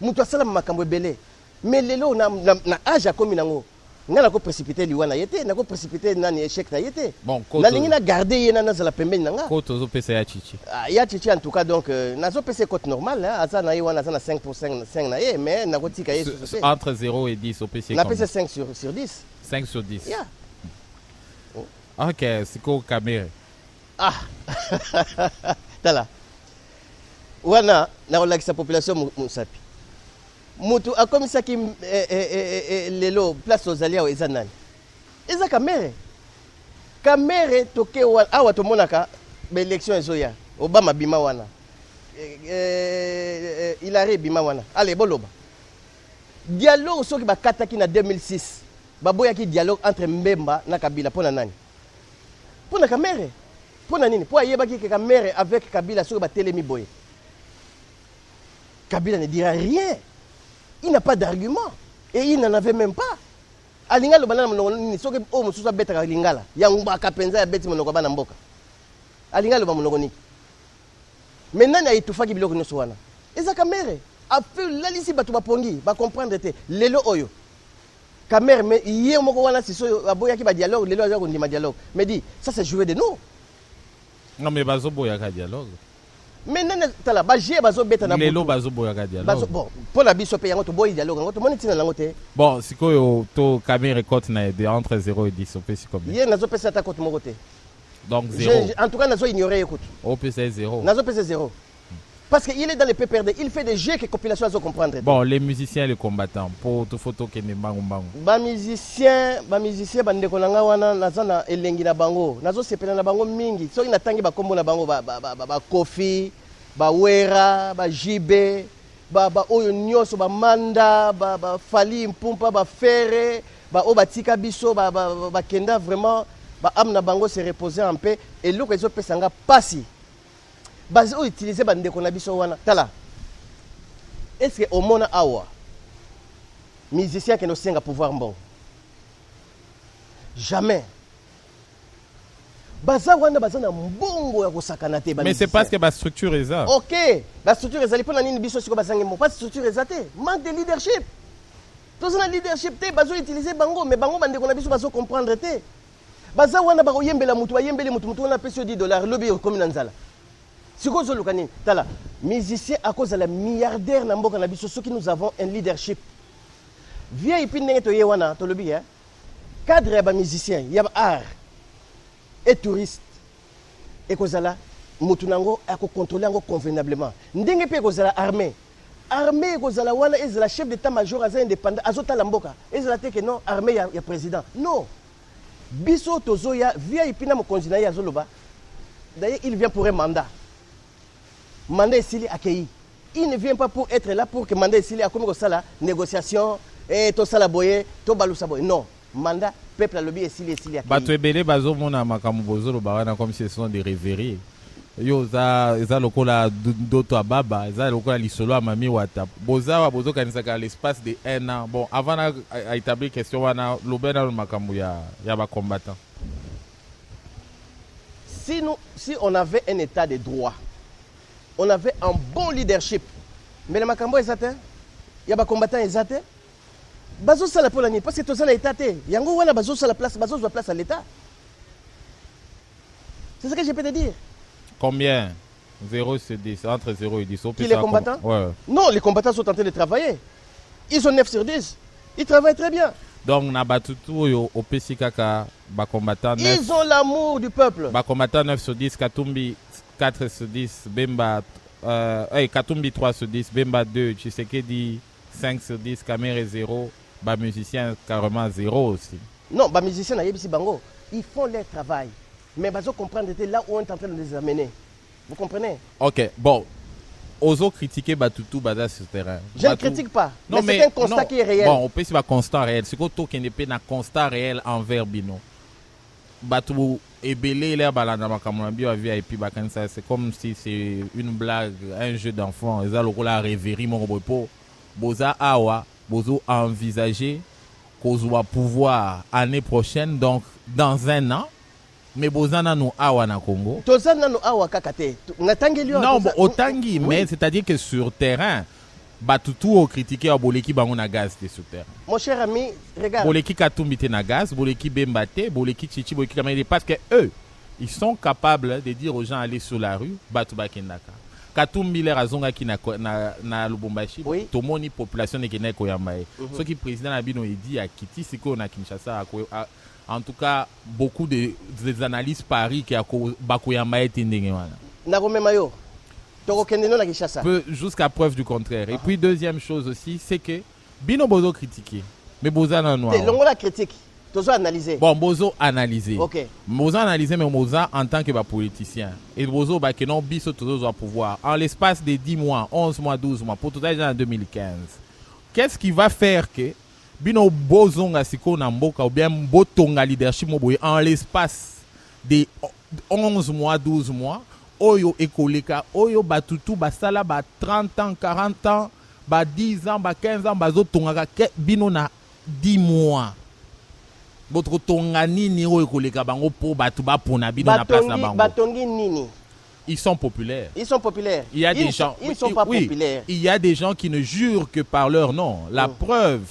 Nous avons makambo belé. Mais les lots, nous âge comme nous avons précipité l'Iwana yete, nous avons précipité nani échec na yete. Bon, nous avons gardé yena na la pembe nanga. Côte aux OPC ya Chichi. Ya Chichi en tout cas donc nous avons PC côte normale hein, Azana Iwana na 5 pour 5 na ye mais na ko tika entre 0 et 10 OPC. Na PC 5 sur 10. 5 sur 10. Yeah. OK, c'est quoi caméra? Ah. Tala. Wana na relaxa population musapi. Mutu akomisa ki lelo place aux alliés eza nani? Eza kamere. Kamere toke awa to monaka ba élection ezoya. Obama bima wana. Hilary bima wana. Allez boloba. Dialogue soki bakataki na 2006. Baboyaki dialogue entre Mbemba na Kabila pona nani? Pona kamere. Pona nini? Po ayebaki ke kamere avec Kabila soki batelemi boye. Kabila ne dira rien. Il n'a pas d'argument. Et il n'en avait même pas. Alinga lo banana monoko soki o mususa betaka lingala. Ya ngba penza ya beti monoko bana mboka. Alinga lo ba monoko ni. Maintenant na itufaki biloko nyonso wana. Eza kamere. A fait lalisi batu ba pongi, ba comprendre te. Lelo oyo. Kamere mais yé moko wana siso aboyaki ba dialogue, lelo aza ko ndima dialogue. Mais dit ça c'est jouer de nous. Non mais bazo boya ka dialogue. Mais nana tala ba jé bazo beta na lelo bazo boya ka dialogue. Bon, pour la biso pe yango to boy dialogue yango to moni tina lango te. Bon, sikoyo to kamera cote na de entre 0 et 10 on peut si combien? Yé nazo pesa ta cote moko te. Donc 0. En tout cas nazo ignorer écoute. On peut c'est 0. Nazo pesa 0. Parce qu'il est dans les PPRD, il fait des jeux que la population doit comprendre. Bon, les musiciens et les combattants, pour tout photo qui n'est pas un ba musicien, bande konanga wana nazana elengi na bango. Nazo sepela na bango mingi. Soki natangi ba kombo na bango ba Kofi, ba Wera, ba JB, oyo nyonso manda fali mpumpa fere o batika biso kenda vraiment amna bango se reposer en paix et loko ezo pesanga pasi bazo utiliser bandeko na biso wana tala. Est-ce que au mona awa musicien qui no senga pouvoir bon jamais baza wana baza na mbongo ya kosakana te. Mais c'est parce que ba structure est ça. OK, la structure ezali pona nini biso siko bazangi mo pas structure ezate manque de leadership. Tous na leadership te bazo utiliser bango mais bango bandeko na biso bazo comprendre te. Baza wana ba yembela mutu ba yembele mutu na peso $10 lobby comme na nzala. Siko zo lokani tala musicien à cause de la milliardaire na mboka na biso ceux qui nous avons un leadership. VIP ndenge to yewana to lobby hein. Cadre ya ba musicien ya ba art et touriste et kozala mutu nango ako contrôler ngo convenablement ndenge pe kozala armée kozala wana ezala chef d'état-major aza indépendant azota la mboka ezala te que non armée ya président non biso tozo ya VIP na mokonzi na ya zoloba d'ailleurs il vient pour un mandat esili accueilli il ne vient pas pour être là pour que mandat esili akomi ko sala négociation et to sala boye to balusa boye non mandat peuple a lobby esili accueilli bato ebele bazomona makambo bozolo bawana comme si ce sont des rêveries yo za lokola doto ababa za lokola lisolo a mami wata bozawa bozokanisaka l'espace de 1 an bon avant à établir question wana lobena makambo ya ba combattant. Si on avait un état de droit, on avait un bon leadership, mais le makambo ezate ya ba combattant ezate bazo sala pour l'année parce que tout ça na état te yango wana bazo sala place bazo zo place à l'état. C'est ce que je peux te dire. Combien 0 sur 10, entre 0 et 10. Qui les combattants ouais. Non, les combattants sont en train de travailler. Ils sont 9 sur 10. Ils travaillent très bien. Donc, na batutu au PCKK, ba combattant 9. Ils ont l'amour du peuple. Ba combattant 9 sur 10, Katumbi 4 sur 10, Bemba Katumbi 3 sur 10, Bemba 2, Tshisekedi 5 sur 10, Kamere 0, ba musicien carrément 0 aussi. Non, ba musicien na yebisi bango, ils font leur travail. Mais bazo comprendre là où on est en train de les amener. Vous comprenez? OK, bon. Oso critiquer Batutu Baza sur le terrain. Je ne critique pas. Non, mais c'est un constat qui est réel. Bon, on peut c'est un constat réel. C'est quoi qui n'est pas un constat réel envers Bino. Batu ebele là balanda makamambi wa VIP bakanisa c'est comme si c'est une blague, un jeu d'enfant. Eza lokola rêverie mon repo. Boza awa, bozo envisager qu'on pouvoir année prochaine donc dans un an. Mais bozana no awa na Congo. Tozana no awa kakate. Non, otangi, mais c'est-à-dire que sur terrain, Batutu au critiqué à Boleki bango na gaz sur terrain. Mon cher ami, regarde. Boleki Katumbi na gaz, Boleki Bembate, Boleki Chichi, Boleki Kamene, parce que eux, ils sont capables de dire aux gens aller sur la rue, Batu Bakendaka. Katumbi les razonga qui na Lubumbashi, tout le monde population n'est qu'une koyamae. Ce qui président Abino dit à Kiti, c'est qu'on a Kinshasa en tout cas, beaucoup des analyses parient qu'il y a Bakoyama et Tindengwana. Naromemayo, Torokendeno la Kinshasa. Jusqu'à preuve du contraire. Et puis, deuxième chose aussi, c'est que Bino Bozo critiqué. Mais Bozo non noir. C'est l'on la critique. Tozo analysé. Bon, Bozo analysé. Ok. Bozo analysé, mais Bozo en tant que politicien. Et Bozo, que non, Biso Tozo doit pouvoir. En l'espace de 10 mois, 11 mois, 12 mois, pour tout ça, en 2015. Qu'est-ce qui va faire que Bino bozonga siko na mboka ou bien botonga leadership moboye en l'espace de 11 mois, 12 mois, oyo ekoleka, oyo batutu basala ba 30 ans, 40 ans, ba 10 ans, ba 15 ans, bazo tonga bino na 10 mois. Votre tonga nini oyo ekoleka bango po batu ba pona bino na place na bango. Batongi nini? Ils sont populaires. Ils sont populaires. Il y a des gens. Ils ne sont pas populaires. Il y a des gens qui ne jurent que par leur nom. La preuve,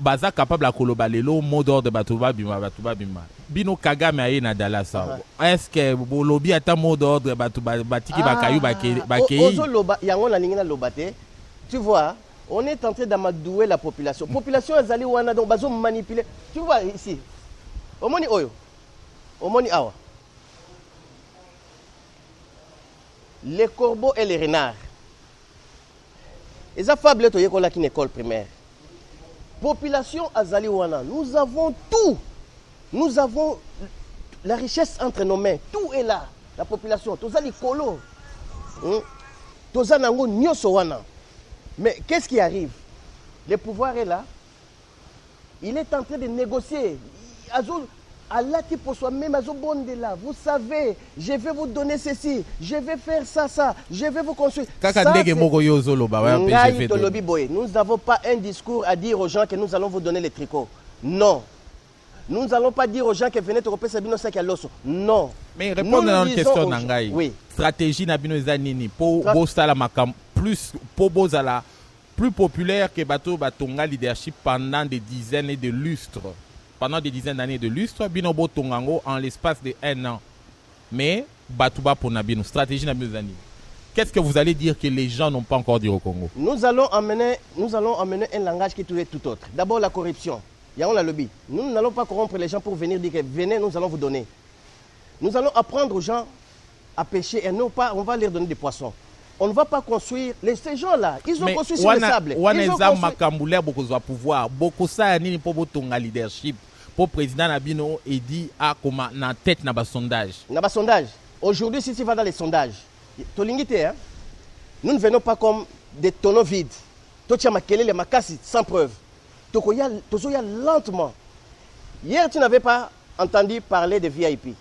Baza capable à Kolobalelo, mot d'ordre de Batuba Bima, Batuba Bima. Bino Kagame aye na Dallas. Est-ce que Bolobi a un mot d'ordre Batuba Batiki Bakayou Bakei? Ozo Loba, yango na lingina lobate. Tu vois, on est en train d'amadouer la population. Population azali wana donc bazo manipuler. Tu vois ici. Omoni oyo. Omoni awa. Les corbeaux et les renards. Et ça fable qui est une école primaire. Population Azaliwana, nous avons tout. Nous avons la richesse entre nos mains. Tout est là. La population. Tozali kolo. Tozanango nyoso wana. Mais qu'est-ce qui arrive? Le pouvoir est là. Il est en train de négocier. Allah qui pour soi-même, là. Vous savez, je vais vous donner ceci, je vais faire ça, je vais vous construire. Nous n'avons pas un discours à dire aux gens que nous allons vous donner les tricots. Non. Nous n'allons pas dire aux gens que venez te repérer Sabino Sakialoso. Non. Mais répondre à une question Nangai. Oui. Stratégie Nabino Zanini pour Bostala Makam plus populaire que Bato Batonga leadership pendant des dizaines de lustres. Pendant des dizaines d'années de lustre, Binobo Tongango en l'espace de 1 an. Mais Batouba pour Nabino, stratégie Nabino Zanini. Qu'est-ce que vous allez dire que les gens n'ont pas encore dit au Congo? Nous allons emmener un langage qui est tout autre. D'abord la corruption. Il y a un lobby. Nous n'allons pas corrompre les gens pour venir dire que venez, nous allons vous donner. Nous allons apprendre aux gens à pêcher et non pas, on va leur donner des poissons. On ne va pas construire ces gens-là. Ils ont construit sur le sable. Ils ont construit pouvoir. Beaucoup ça ni pour Botonga leadership. Pour président Nabino et dit à comment na tête na ba sondage. Na ba sondage. Aujourd'hui, si tu vas dans les sondages, tolingité, hein? Nous ne venons pas comme des tonneaux vides. Totia makele les makasi sans preuve. Tokoya lentement. Hier, tu n'avais pas entendu parler de VIP.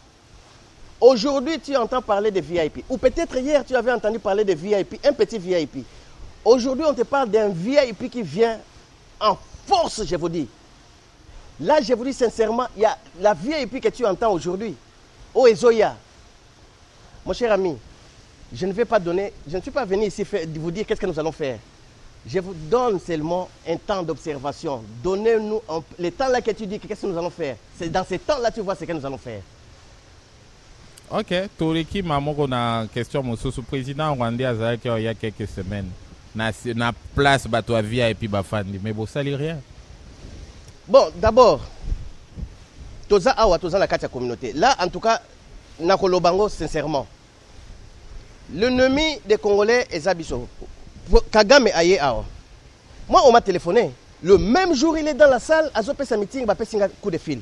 Aujourd'hui, tu entends parler de VIP. Ou peut-être hier, tu avais entendu parler de VIP, un petit VIP. Aujourd'hui, on te parle d'un VIP qui vient en force, je vous dis. Là, je vous dis sincèrement, il y a la VIP que tu entends aujourd'hui. Oh, Ezoya. Mon cher ami, je ne suis pas venu ici vous dire qu'est-ce que nous allons faire. Je vous donne seulement un temps d'observation. Donnez-nous le temps là que tu dis qu'est-ce que nous allons faire. C'est dans ce temps-là tu vois ce que nous allons faire. Ok, Toriki Mamoko na question monsieur sous président rwandais Azaki il y a quelques semaines. Na place bato via et puis bafandi mais bon ça n'est rien. Bon, d'abord toza awa toza la carte communauté. Là en tout cas nakolobango sincèrement. L'ennemi des Congolais est Zabiso. Kagame aye awa. Moi on m'a téléphoné. Le même jour il est dans la salle à sa meeting ba pesinga coup de fil.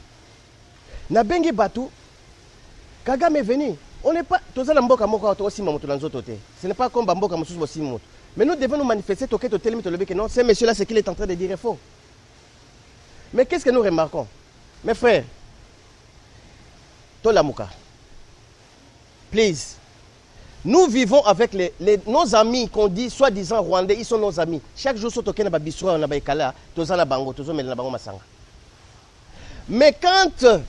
Na bengi batu Kagame est venu. On n'est pas. Ce n'est pas comme Bamboka Moussous Bossimot. Mais nous devons nous manifester. Non, ce monsieur-là, ce qu'il est en train de dire est faux. Mais qu'est-ce que nous remarquons? Mes frères, Tolamouka, please. Nous vivons avec nos amis qu'on dit soi-disant rwandais, ils sont nos amis. Chaque jour, mais quand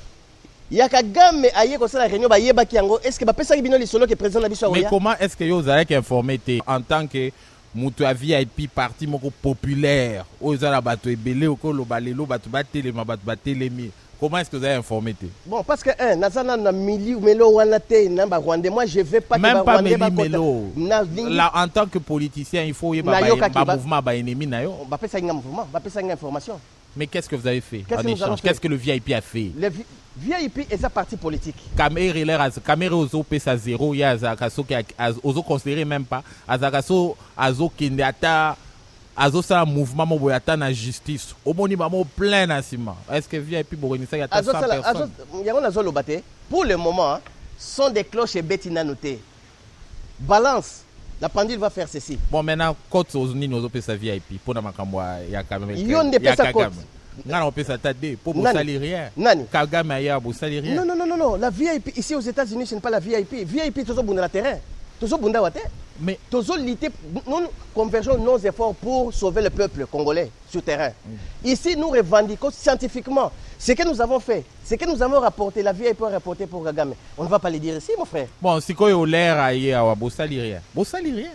Yakagame aye ko sala réunion ba yeba kiango est-ce que ba pesa bino lisolo que président na biso. Mais comment est-ce que vous avez informé en tant que mutu VIP parti moko populaire ozala bato ebele okolo balelo bato batelema bato batelemi? Comment est-ce que vous avez informé? Bon, parce que nazana na mili melo wana te na ba rwandais, moi je veux pas même que ba rwandais ba là en tant que politicien il faut yeba ba mouvement ba ennemi na yo. Ba pesa nga mouvement, ba pesa nga information. Mais qu'est-ce que vous avez fait en échange? Qu'est-ce que le VIP a fait? Le VIP est un parti politique. Caméra aux pesa zéro, il y a Azakaso qui ozo considéré même pas Azakaso azo kindata azo ça mouvement moboyata na justice. Au moni mamo plein asima. Est-ce que VIP borenisa y a 100 personnes? Pour le moment, sont des cloches et bettina notées. Balance. La pendule va faire ceci. Bon, maintenant, côte aux unis, nous avons VIP. Pour la Makamwa, il y a quand même. Il y a des personnes. Non, on peut s'attarder. Pour vous salir rien. Kagame ailleurs, vous salir rien. Non. La VIP ici aux États-Unis, ce n'est pas la VIP. VIP, tout ça, bon, dans le terrain. Tout ça, bon, dans le terrain. Mais tout ça, nous convergeons nos efforts pour sauver le peuple congolais sur terrain. Ici, nous revendiquons scientifiquement ce que nous avons fait, ce que nous avons rapporté. La VIP a rapporté pour Kagame. On ne va pas le dire ici, mon frère. Bon, si quoi, il l'air ailleurs, vous salir rien. Vous salir rien.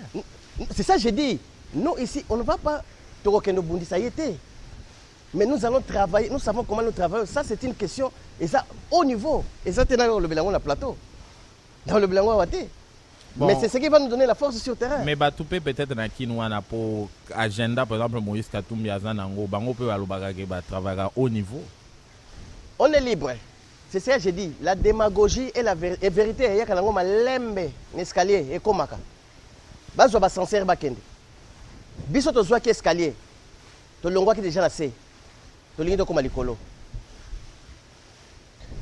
C'est ça que j'ai dit. Nous, ici, on ne va pas Torokendo Bundi, ça y était. Mais nous allons travailler, nous savons comment nous travaillons. Ça, c'est une question, et ça, au niveau. Et ça, c'est dans le Belango, le plateau. Dans le Belango, bon. Mais c'est ce qui va nous donner la force sur le terrain. Mais Batoupé, peut-être, pour agenda, par exemple, Moïse Katumbi, Azanango, Bango peut travailler au niveau. On est libre. C'est ça que j'ai dit. La démagogie et la vérité, il y a un lembe, un escalier, et comme ça. Bazo ba sincère bakende. Biso to zwa ki escalier. To longwa ki déjà la C. To lingi to koma likolo.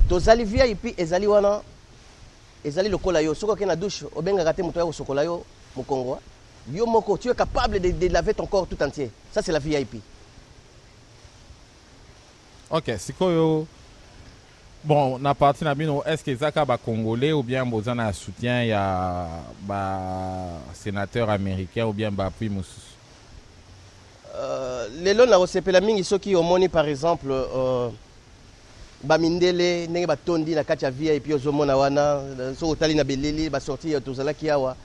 To zali VIP ezali wana ezali lokola yo. Soko ke na douche obenga kate muto ya sokola yo mu Kongo. Yo moko, tu es capable de laver ton corps tout entier. Ça, c'est la VIP. Ok, c'est quoi? Bon, na partie na bino, est-ce que Zaka ba congolais ou bien bozana soutien ya ba sénateur américain ou bien ba appui mususu? Lelo na osepela mingi soki omoni par exemple bamindele ndenge batondi na kati ya VIP ozomona wana so otali na beleli basorti tozalaki awa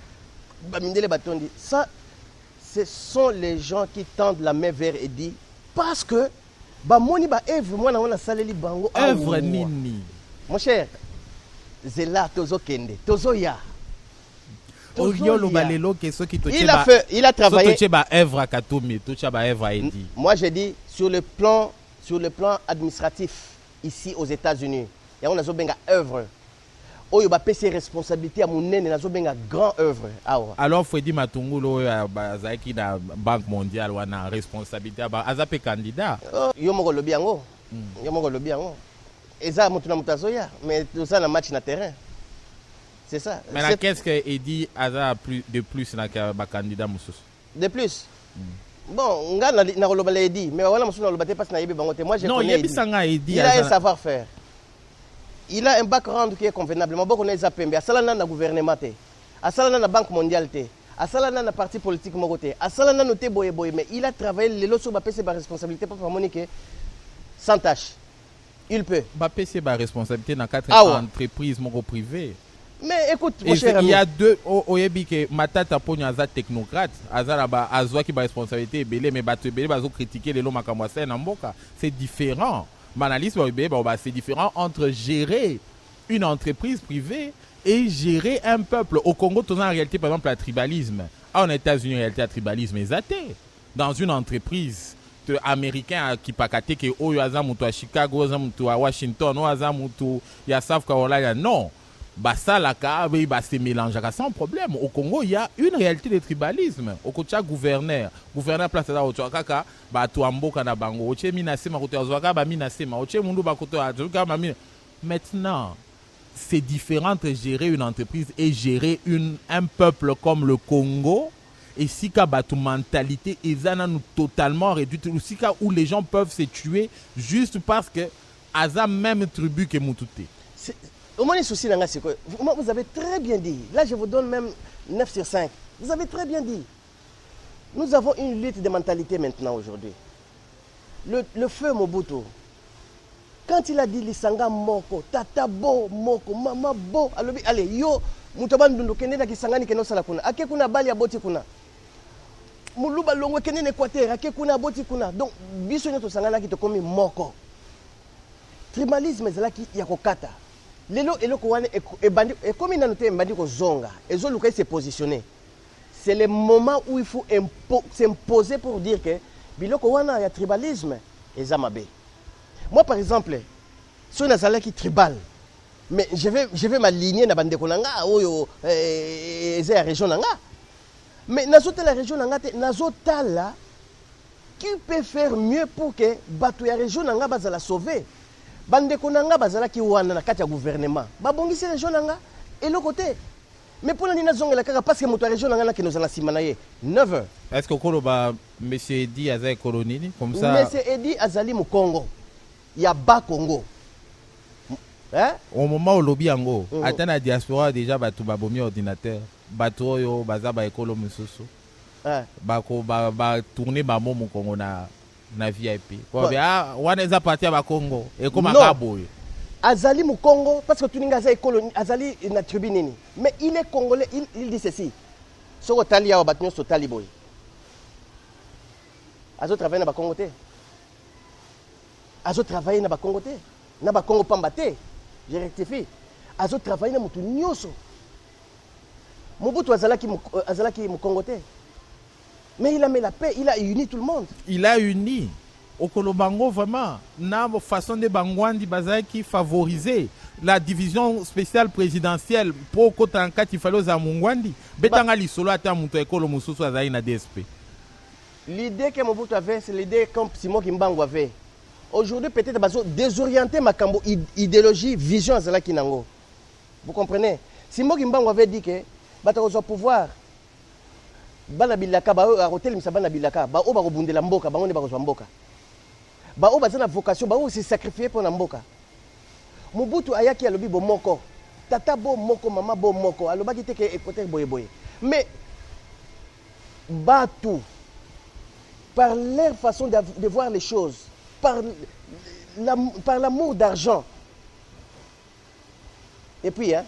bamindele batondi. Ça, ce sont les gens qui tendent la main vers Edi parce que bamoni ba œuvre mwana wana saleli bango œuvre nini mon cher zela tozo kende tozo ya il a travaillé moi j'ai dit sur le plan administratif ici aux États-Unis et on a benga œuvre oyo ba pese responsabilité à monene nazo benga grand œuvre awa. Alors Freddy Matungulo bazaki na Banque mondiale wana responsabilité ba azape candidat yo moko lobi yango yo moko lobi yango eza mutu na mutazoya mais tout ça na match na terrain. C'est ça. Mais qu'est-ce que Edi a de plus na ba candidat mususu? De plus. Bon, nga na koloba la Edi, mais wala mususu na koloba te parce na yebi bango te. Moi je connais Edi. Il a un savoir-faire. Il a un background qui est convenable. Maboko na ezapembe. Asalana na gouvernement te. Asalana na Banque mondiale te. Asalana na parti politique moko te. Asalana no te boye boye, mais il a travaillé lelo sur ba pese ba responsabilité pour Monique sans tâche. Il peut. Ba pese ba responsabilité dans quatre entreprises moko privées. Mais écoute, mon cher ami. Il y a deux oyebi que matata pogno aza technocrate, aza ba azwa ki ba responsabilité belé mais bato belé bazo critiquer les lots makamwa na mboka. C'est différent. Manaliste c'est différent entre gérer une entreprise privée et gérer un peuple. Au Congo, tu as en réalité par exemple le tribalisme. En États-Unis, en réalité le tribalisme est athée. Dans une entreprise américain qui pakate que oyo aza mutu à Chicago, aza mutu à Washington, aza mutu ya South Carolina, non. Ça se mélange sans problème. Au Congo, il y a une réalité de tribalisme. Au Kocha gouverneur place à Ochoakaka, Tuamboka na bango, Oche Minasema, Ochoaka, Minasema, Oche Mundu Bakoto, maintenant, c'est différent entre gérer une entreprise et gérer un peuple comme le Congo. Et si ka batu mentalité, ils ont totalement réduit. Aussi où les gens peuvent se tuer juste parce que Aza même tribu que Moutouté. Vous avez très bien dit. Là, je vous donne même 9 sur 5. Vous avez très bien dit. Nous avons une lutte de mentalité maintenant aujourd'hui. Le feu Mobutu, quand il a dit Lisanga Moko, Tata Bo Moko, Mama Bo, allez, yo, Mutaban Dundu Kende na Kisangani Keno Salakuna, Ake kuna Bali Aboti Kuna. Muluba Longo Kende Équateur, Ake kuna Aboti Kuna. Donc, biso nyoto sangana ki to komi Moko. Tribalisme ezalaki ya kokata. Lelo eloko wana e comme na noté mbandi ko zonga ezo luka se positionner. C'est le moment où il faut s'imposer pour dire que biloko wana ya tribalisme ezamabe. Moi par exemple, si on a qui tribal, mais je vais m'aligner na bande ko nanga oyo eza région nanga. Mais nazota la région nanga te nazota là qui peut faire mieux pour que bato ya région nanga bazala sauver. Bande konanga bazala ki wana na kati ya gouvernement babongisi région nanga et le côté mais pour nina zonga la kaka parce que moto région nanga na ke nous ala simana ye 9h. Est-ce que koloba monsieur Edi azali kolonini comme ça? Monsieur Edi azali mu Congo ya ba Congo hein au moment où lobi yango atana la diaspora déjà batu babomi ordinateur batu oyo baza ba ekolo mususu ba tourner ba momo Congo na VIP. Wana eza parti ya Congo et comme akaboy. Azali mu Congo parce que tuninga za école azali na tribu nini. Mais il est congolais, il dit ceci. Soko tali ya batnyo so tali boy. Azo travailler na ba Congo te. Azo travailler na ba Congo te. Na ba Congo pamba te. Je rectifie. Azo travailler na mutu nyoso. Mobutu azalaki mu Congo te. Mais il a mis la paix, il a uni tout le monde. Il a uni. Au Kolobango, vraiment, na façon de Bangwandi Bazai qui favorisait la division spéciale présidentielle pour Kotanka qui fallait aux Amungwandi. Betanga li solo ata muto ekolo mususu azai na DSP. L'idée que Mobutu avait, c'est l'idée comme Simon Kimbangu avait. Aujourd'hui, peut-être bazo désorienter Makambo idéologie, vision azala kinango. Vous comprenez? Simon Kimbangu avait dit que batakozo pouvoir bana bilaka ba o akotelemisa bana bilaka ba o bakobundela mboka bango nde bakozwa mboka ba o baza na vocation ba o se sacrifier pour na mboka. Mobutu ayaki alobi bo moko tata bo moko mama bo moko alobaki te ke équateur boye boye mais Batu par leur façon de voir les choses par l'amour d'argent et puis hein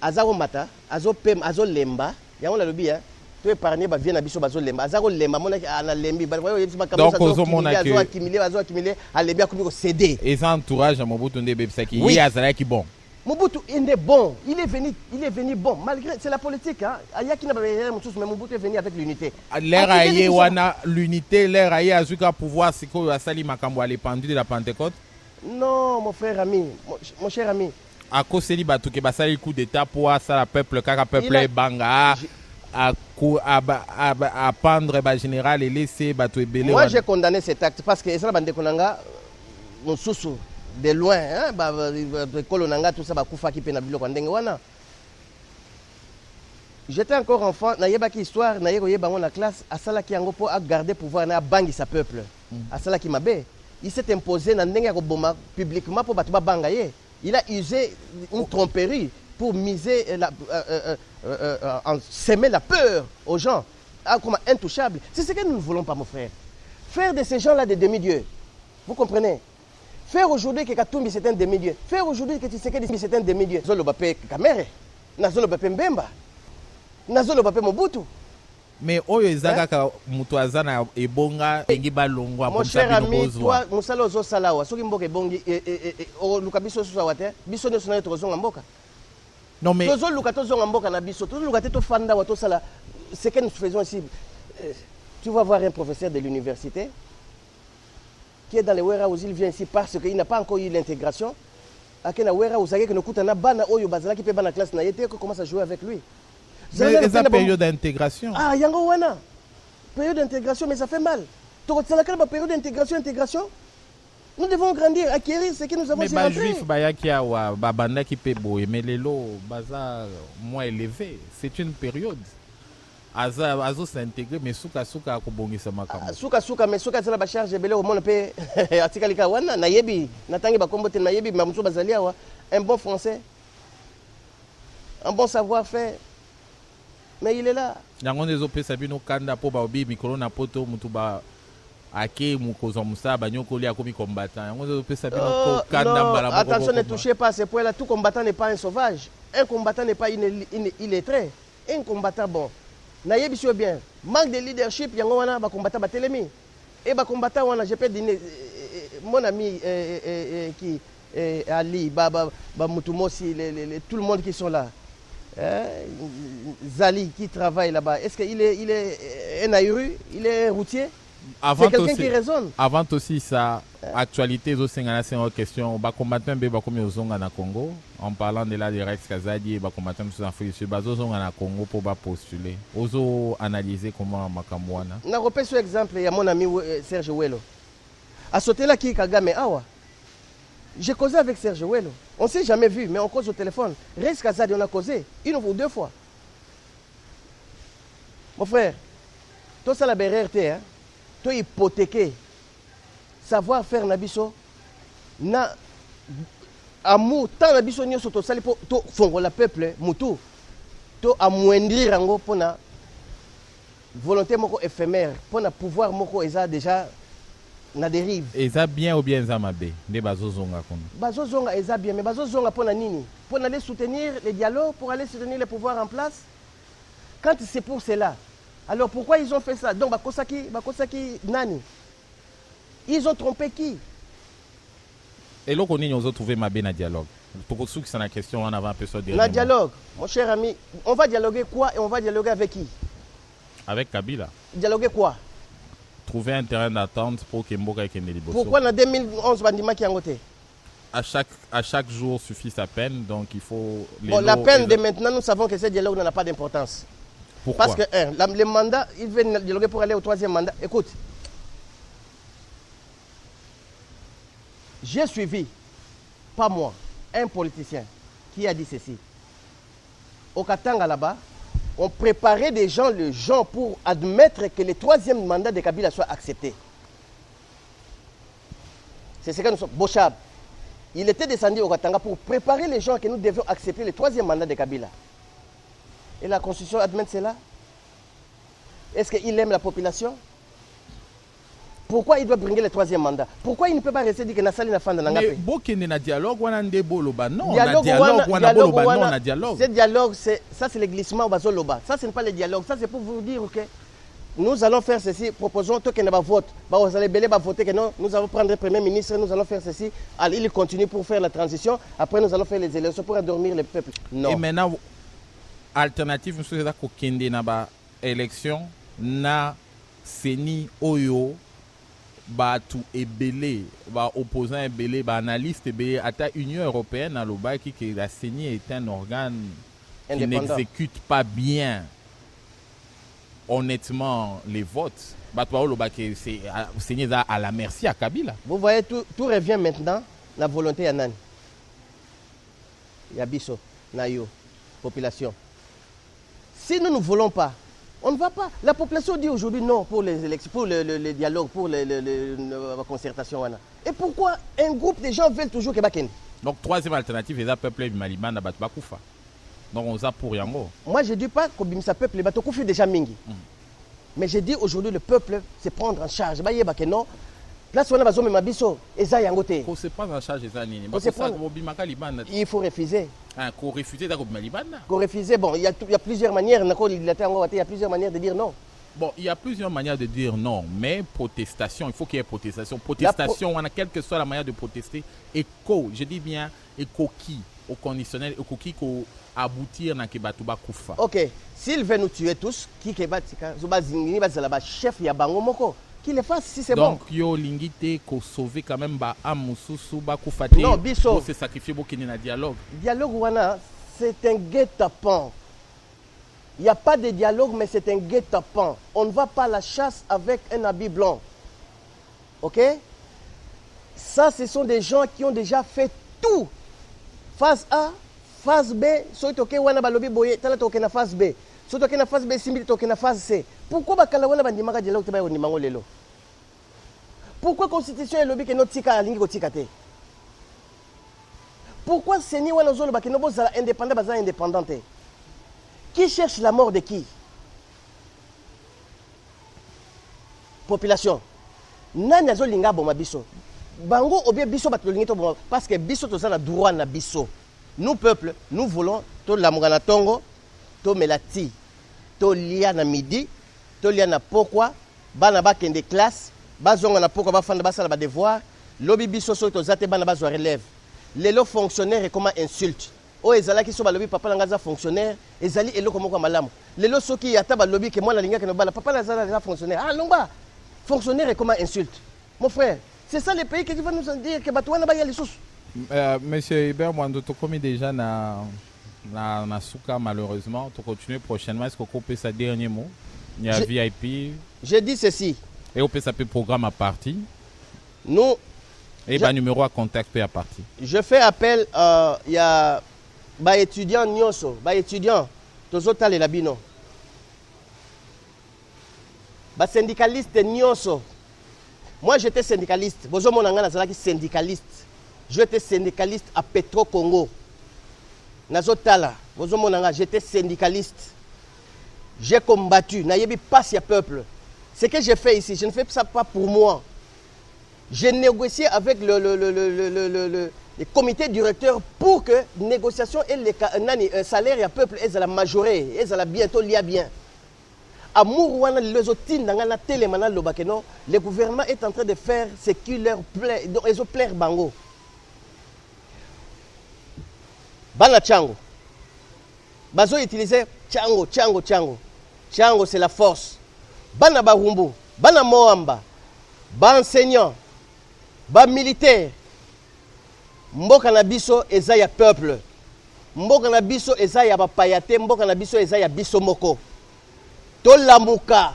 azaro mata azo pem azo lemba yango la lobi hein tu épargner ba vie na biso bazo lemba azaro lemba mona ana lembi ba donc azo accumuler a lembi akomi ko céder et ça entourage à Mobutu nde bebisaki oui. Azala ki bon Mobutu il est bon il est venu bon malgré c'est la politique hein ayaki na ba mais Mobutu est venu avec l'unité l'air aye wana l'unité l'air aye azuka pouvoir siko asali makambo ale pendu de la Pentecôte non mon frère ami mon cher ami à cause de batu ke basali coup d'état pour ça la peuple kaka peuple banga à pendre ba général et laisser batu ebele. Moi j'ai condamné cet acte parce que ça bande konanga mususu de loin hein ba kolonanga tout ça ba kufa ki pe na biloko ndenge wana. J'étais encore enfant na yeba ki histoire na yeba yeba na classe asala ki yango pour garder pouvoir na bangi sa peuple. Asala ki mabe il s'est imposé na ndenge ko boma publiquement pour batu ba banga ye. Il a usé une tromperie pour miser, semer la peur aux gens, comme intouchables. C'est ce que nous ne voulons pas, mon frère. Faire de ces gens-là des demi-dieux. Vous comprenez? Faire aujourd'hui que Katumbi c'est un demi-dieu. Faire aujourd'hui que Tshisekedi c'est un demi-dieu. Nazolo Bapé Kamere, Nazolo Bapé Mbemba, Nazolo Bapé Mobutu. Mais oyo ezaka mutu azana ebonga engi balongwa mon cher ami toi musala ozo salawa soki mboka ebongi o luka biso so wate biso ne sona tozonga mboka non mais tozo luka tozonga mboka na biso tozo luka te to fanda wa to sala ce que nous faisons ici tu vas voir un professeur de l'université qui est dans les warehouse il vient ici parce qu'il n'a pas encore eu l'intégration akena warehouse que nous kuta na bana oyo bazala ki pe bana classe na yete ko commence à jouer avec lui. Mais c'est une période d'intégration. Ah, yango wana. Période d'intégration, mais ça fait mal. C'est la période d'intégration. Nous devons grandir, acquérir ce que nous avons. Mais les juifs, babanda qui peut boy, mais les lots, bazar moins élevé. C'est une période. Azo s'intégrer, mais souka ko bongi sama kamo. Souka mais souka c'est la charge belé au monde pe atikalika wana na yebi natangi ba kombote na yebi mamuso bazalia wa un bon français. Un bon savoir-faire. Mais il est là. Yango nezo pesa bino kanda po ba obi mikolo na poto mutu ba ake mukozo musaba nyoko lia komi combattant. Yango nezo pesa bino ko kanda mbala moko. Attention, ne touchez pas à ce point là. Tout combattant n'est pas un sauvage. Un combattant n'est pas illettré. Un combattant bon. Nayebi sio bien. Manque de leadership yango wana ba combattant ba telemi. Et ba combattant wana je peux dire mon ami qui Ali ba Mutumosi tout le monde qui sont là. Zali qui travaille là-bas, est-ce qu'il est un aéru, il est un routier? C'est quelqu'un qui raisonne. Avant aussi ça, actualité c'est une question. Ba combattant be ba komi ozonga na Congo en parlant de la Rex Kazadi ba combattant sous Afrique sur ba ozonga na Congo pour ba postuler. Ozo analyser comment makambo wana. Na repère sur exemple, il y a mon ami Serge Ouello. A sauté là qui Kagame awa. J'ai causé avec Serge Ouello. On ne s'est jamais vu, mais on cause au téléphone. Rex Kazadi, on a causé une ou deux fois. Mon frère, tout ça la BRT, hein, tout hypothéqué. Savoir faire Nabiso, na amour, tant Nabiso n'y a surtout ça, pour tout fondre le peuple, moutou, tout amoindrir en pour na volonté moko éphémère, pour na pouvoir moko eza déjà. Na dérive. Et ça bien ou bien ça mabé des bazozonga comme. Bazozonga et ça bien mais bazozonga pour na nini? Pour aller soutenir les dialogues, pour aller soutenir les pouvoirs en place. Quand c'est pour cela. Alors pourquoi ils ont fait ça? Donc bakosaki nani? Ils ont trompé qui? Et là on a trouvé mabé na dialogue. Pour ceux qui sont la question on avait un peu ça dire. Na dialogue, mon cher ami, on va dialoguer quoi et on va dialoguer avec qui? Avec Kabila. Dialoguer quoi? Trouver un terrain d'attente pour que Mboka ait une liboso. Pourquoi en 2011 Bandima qui a voté? À chaque jour suffit sa peine, donc il faut... Bon, la peine de maintenant, nous savons que ce dialogue n'a pas d'importance. Pourquoi? Parce que les mandats, ils viennent dialoguer pour aller au troisième mandat. Écoute, j'ai suivi, pas moi, un politicien qui a dit ceci. Au Katanga là-bas, on préparait des gens, les gens, pour admettre que le troisième mandat de Kabila soit accepté. C'est ce que nous sommes. Bochab, il était descendu au Katanga pour préparer les gens que nous devions accepter le troisième mandat de Kabila. Et la Constitution admet cela? Est-ce qu'il aime la population? Pourquoi il doit bringer le troisième mandat? Pourquoi il ne peut pas rester dire que Nassali n'a pas de mais bokene na dialogue wana ndebo loba non na dialogue. Ce dialogue, ça c'est le glissement au bazoloba. Ça ce n'est pas le dialogue. Ça c'est pour vous dire que nous allons faire ceci. Proposons tout qu'il n'y ait pas vote. Vous allez voter que non. Nous allons prendre le premier ministre. Nous allons faire ceci. Alors, il continue pour faire la transition. Après nous allons faire les élections pour endormir le peuple. Non. Et maintenant alternative nous sommes d'accord kende na ba élection na seni oyo batu ebele ba opposant ebele ba analyste ebele ata Union européenne à l'oba qui que la CENI est un organe qui n'exécute pas bien honnêtement les votes. Batu ba l'oba que c'est CENI à la merci à Kabila. Vous voyez tout revient maintenant la volonté ya nani? Ya biso na yo population. Si nous ne voulons pas, on ne va pas. La population dit aujourd'hui non pour les élections, pour le dialogue, pour la concertation. Et pourquoi un groupe de gens veulent toujours que Baken? Donc, troisième alternative, c'est le peuple Maliban na Batbakoufa. Donc, on a pour Yango. Moi, je ne dis pas que le peuple Batokoufi déjà mingi. Mais je dis aujourd'hui, le peuple se prendre en charge. Non. Place où on a besoin de Mabiso, et ça Yangote. On se prend en charge de ça. Il faut refuser. Qu'on refuse d'accord Maliban. Qu'on refuse, bon, il y a plusieurs manières. Il y a plusieurs manières de dire non. Bon, il y a plusieurs manières de dire non, mais protestation, il faut qu'il y ait protestation. Protestation, on a quelle que soit la manière de protester, je dis bien, qui, au conditionnel, qui peut aboutir dans Kebatouba Koufa. Ok, s'il veut nous tuer tous, qui Kebatika, chef Yabango Moko, qu'il le fasse si c'est bon. Donc, yo lingite ko sauver quand même ba amususu ba Koufate. Non, biso. C'est sacrifier beaucoup dans le dialogue. Dialogue, c'est un guet-apens. Il n'y a pas de dialogue, mais c'est un guet-apens. On ne va pas à la chasse avec un habit blanc. Ok? Ça, ce sont des gens qui ont déjà fait tout. Phase A, phase B, soit ok, wana balobi boye, tala toke na phase B. Soit ok na phase B, simili toke na phase C. Pourquoi bakala wana bandimaka dialogue te ba yoni mango lelo? Pourquoi constitution est lobby que notre tika alingi ko tika te? Pourquoi seni wana zolo ba que no bozala indépendant bazala indépendante? Qui cherche la mort de qui? Population. Nani azolinga boma biso? Bango obie biso batolingi to boma parce que biso toza na droit na biso. Nous peuple, nous voulons to lamuka na tongo, to melati, to lia na midi, to lia na pokwa, bana ba kende classe, bazonga na pokwa ba fanda basala ba devoir, lobi biso so to zate bana bazwa relève. Lelo fonctionnaire et comment insulte. O ezala ki so ba lobi papa nga za fonctionnaire, ezali eloko moko malamu. Lelo soki ata ba lobi ke mwana linga ke no bala papa na za fonctionnaire. Ah lomba. Fonctionnaire et comment insulte. Mon frère, c'est ça le pays qui va nous dire que batouana ba ya les sous. Monsieur Hubert Mwando, tu commis déjà na Souka malheureusement. Tu continues prochainement. Est-ce qu'on peut sa dernier mot? Il y a VIP. Je dis ceci. Et on peut s'appeler programme à partie. Nous. Et bah numéro à contact à partie. Je fais appel. Il y a ba étudiant Nyoso, ba étudiant Tozota le Labino. Ba syndicaliste Nyoso. Moi j'étais syndicaliste. Bozo monanga nazalaki syndicaliste. J'étais syndicaliste à Petro Congo. Nazotala, j'étais syndicaliste. J'ai combattu. Nayebi passe ya peuple. Ce que j'ai fait ici, je ne fais ça pas pour moi. J'ai négocié avec le comité directeur pour que négociation et le salaire ya peuple est à la majorée, est à la bientôt lia bien. Amour wana lezotin nangana telemana lobakeno, le gouvernement est en train de faire ce qui leur plaît, donc ils ont plaire bango. Bana Tchango. Bazo utilisait Tchango. Tchango, c'est la force. Bana Barumbu, Bana Moamba, Ba enseignant, Ba militaire. Mboka na biso ezaya peuple. Mboka na biso ezaya ba payate, mboka na biso ezaya biso moko. To lamuka.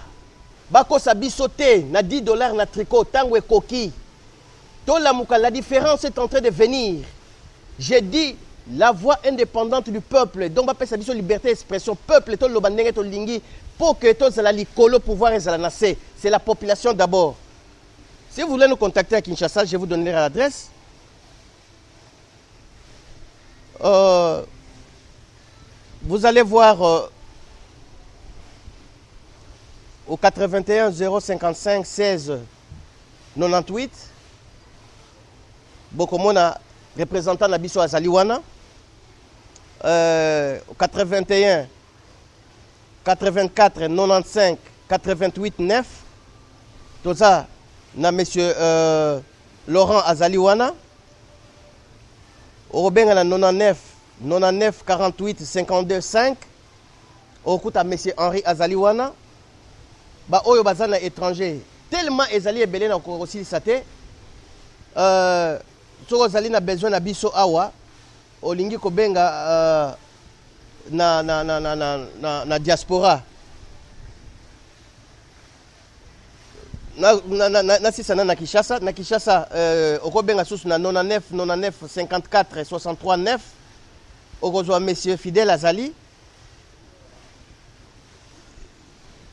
Bako sa biso te na $10 na tricot tango ekoki. To lamuka, la différence est en train de venir. J'ai dit la voix indépendante du peuple. Donc, on va faire sa liberté d'expression. Peuple, tout le bandenge, tout le lingi, pour que tout le licolo pouvoir et la nacé. C'est la population d'abord. Si vous voulez nous contacter à Kinshasa, je vais vous donner l'adresse. Vous allez voir au 81 055 16 98. Bokomona représentant Nabiso Azaliwana. Au 81 84 95 88 9. Tout ça, na monsieur Laurent Azaliwana. Au Benga na 99 48 52 5. Au Kouta monsieur Henri Azaliwana. Ba oyo bazana étranger tellement ezali ebele na aussi saté soko zali na besoin na biso awa olingi ko benga na diaspora na sisana na Kinshasa okobenga susu na 99 54 63 9 okozwa monsieur Fidèle Azali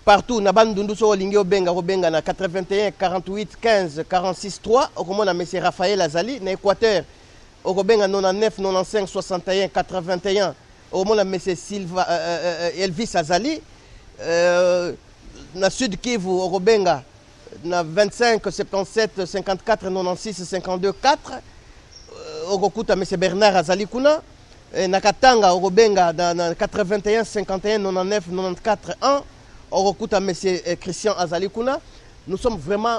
partout na bandundu so olingi obenga na 81 48 15 46 3 okomona monsieur Raphaël Azali na Équateur okobenga 99 95 61 81 okomona monsieur Silva Elvis Azali na Sud Kivu okobenga na 25 77 54 96 52 4 okokuta monsieur Bernard Azali kuna na Katanga okobenga na 81 51 99 94 1 Orokuta M. Christian Azali Kuna. Nous sommes vraiment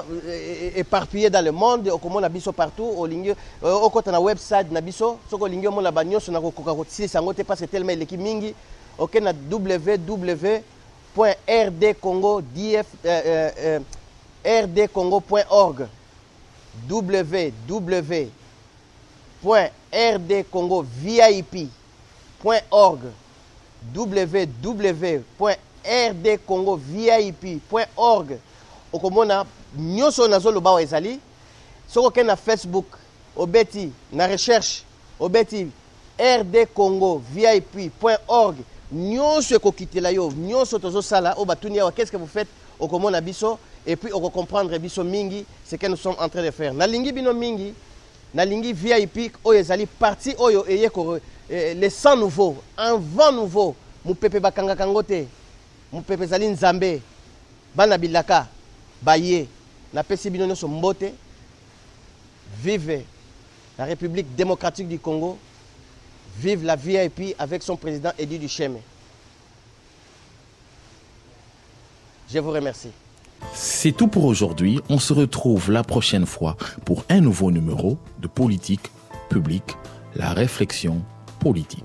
éparpillés dans le monde. Au Nabiso partout. Au Lingio, au côté na website Nabiso. Soko Lingio mon la bagno sur na koka kotisi sangote parce que tellement l'équipe mingi. Ok na www.rdcongo.org www.rdcongovip.org www.rdcongovip.org okomona nyoso nazo loba ezali soko ke na Facebook obeti na recherche obeti rdcongovip.org nyoso ekokitela yo nyoso tozo sala o batuni ya qu'est-ce que vous faites okomona biso et puis on comprendre biso mingi ce que nous sommes en train de faire na lingi bino mingi na lingi VIP oyo ezali parti oyo eye ko les 100 nouveaux un vent nouveau mupepe bakanga kangote mupepe zali nzambe bana bilaka baye na pesi bino nyonso mbote vive la République démocratique du Congo, vive la VIP avec son président Edi Ducheme. Je vous remercie. C'est tout pour aujourd'hui. On se retrouve la prochaine fois pour un nouveau numéro de Politique publique, la réflexion politique.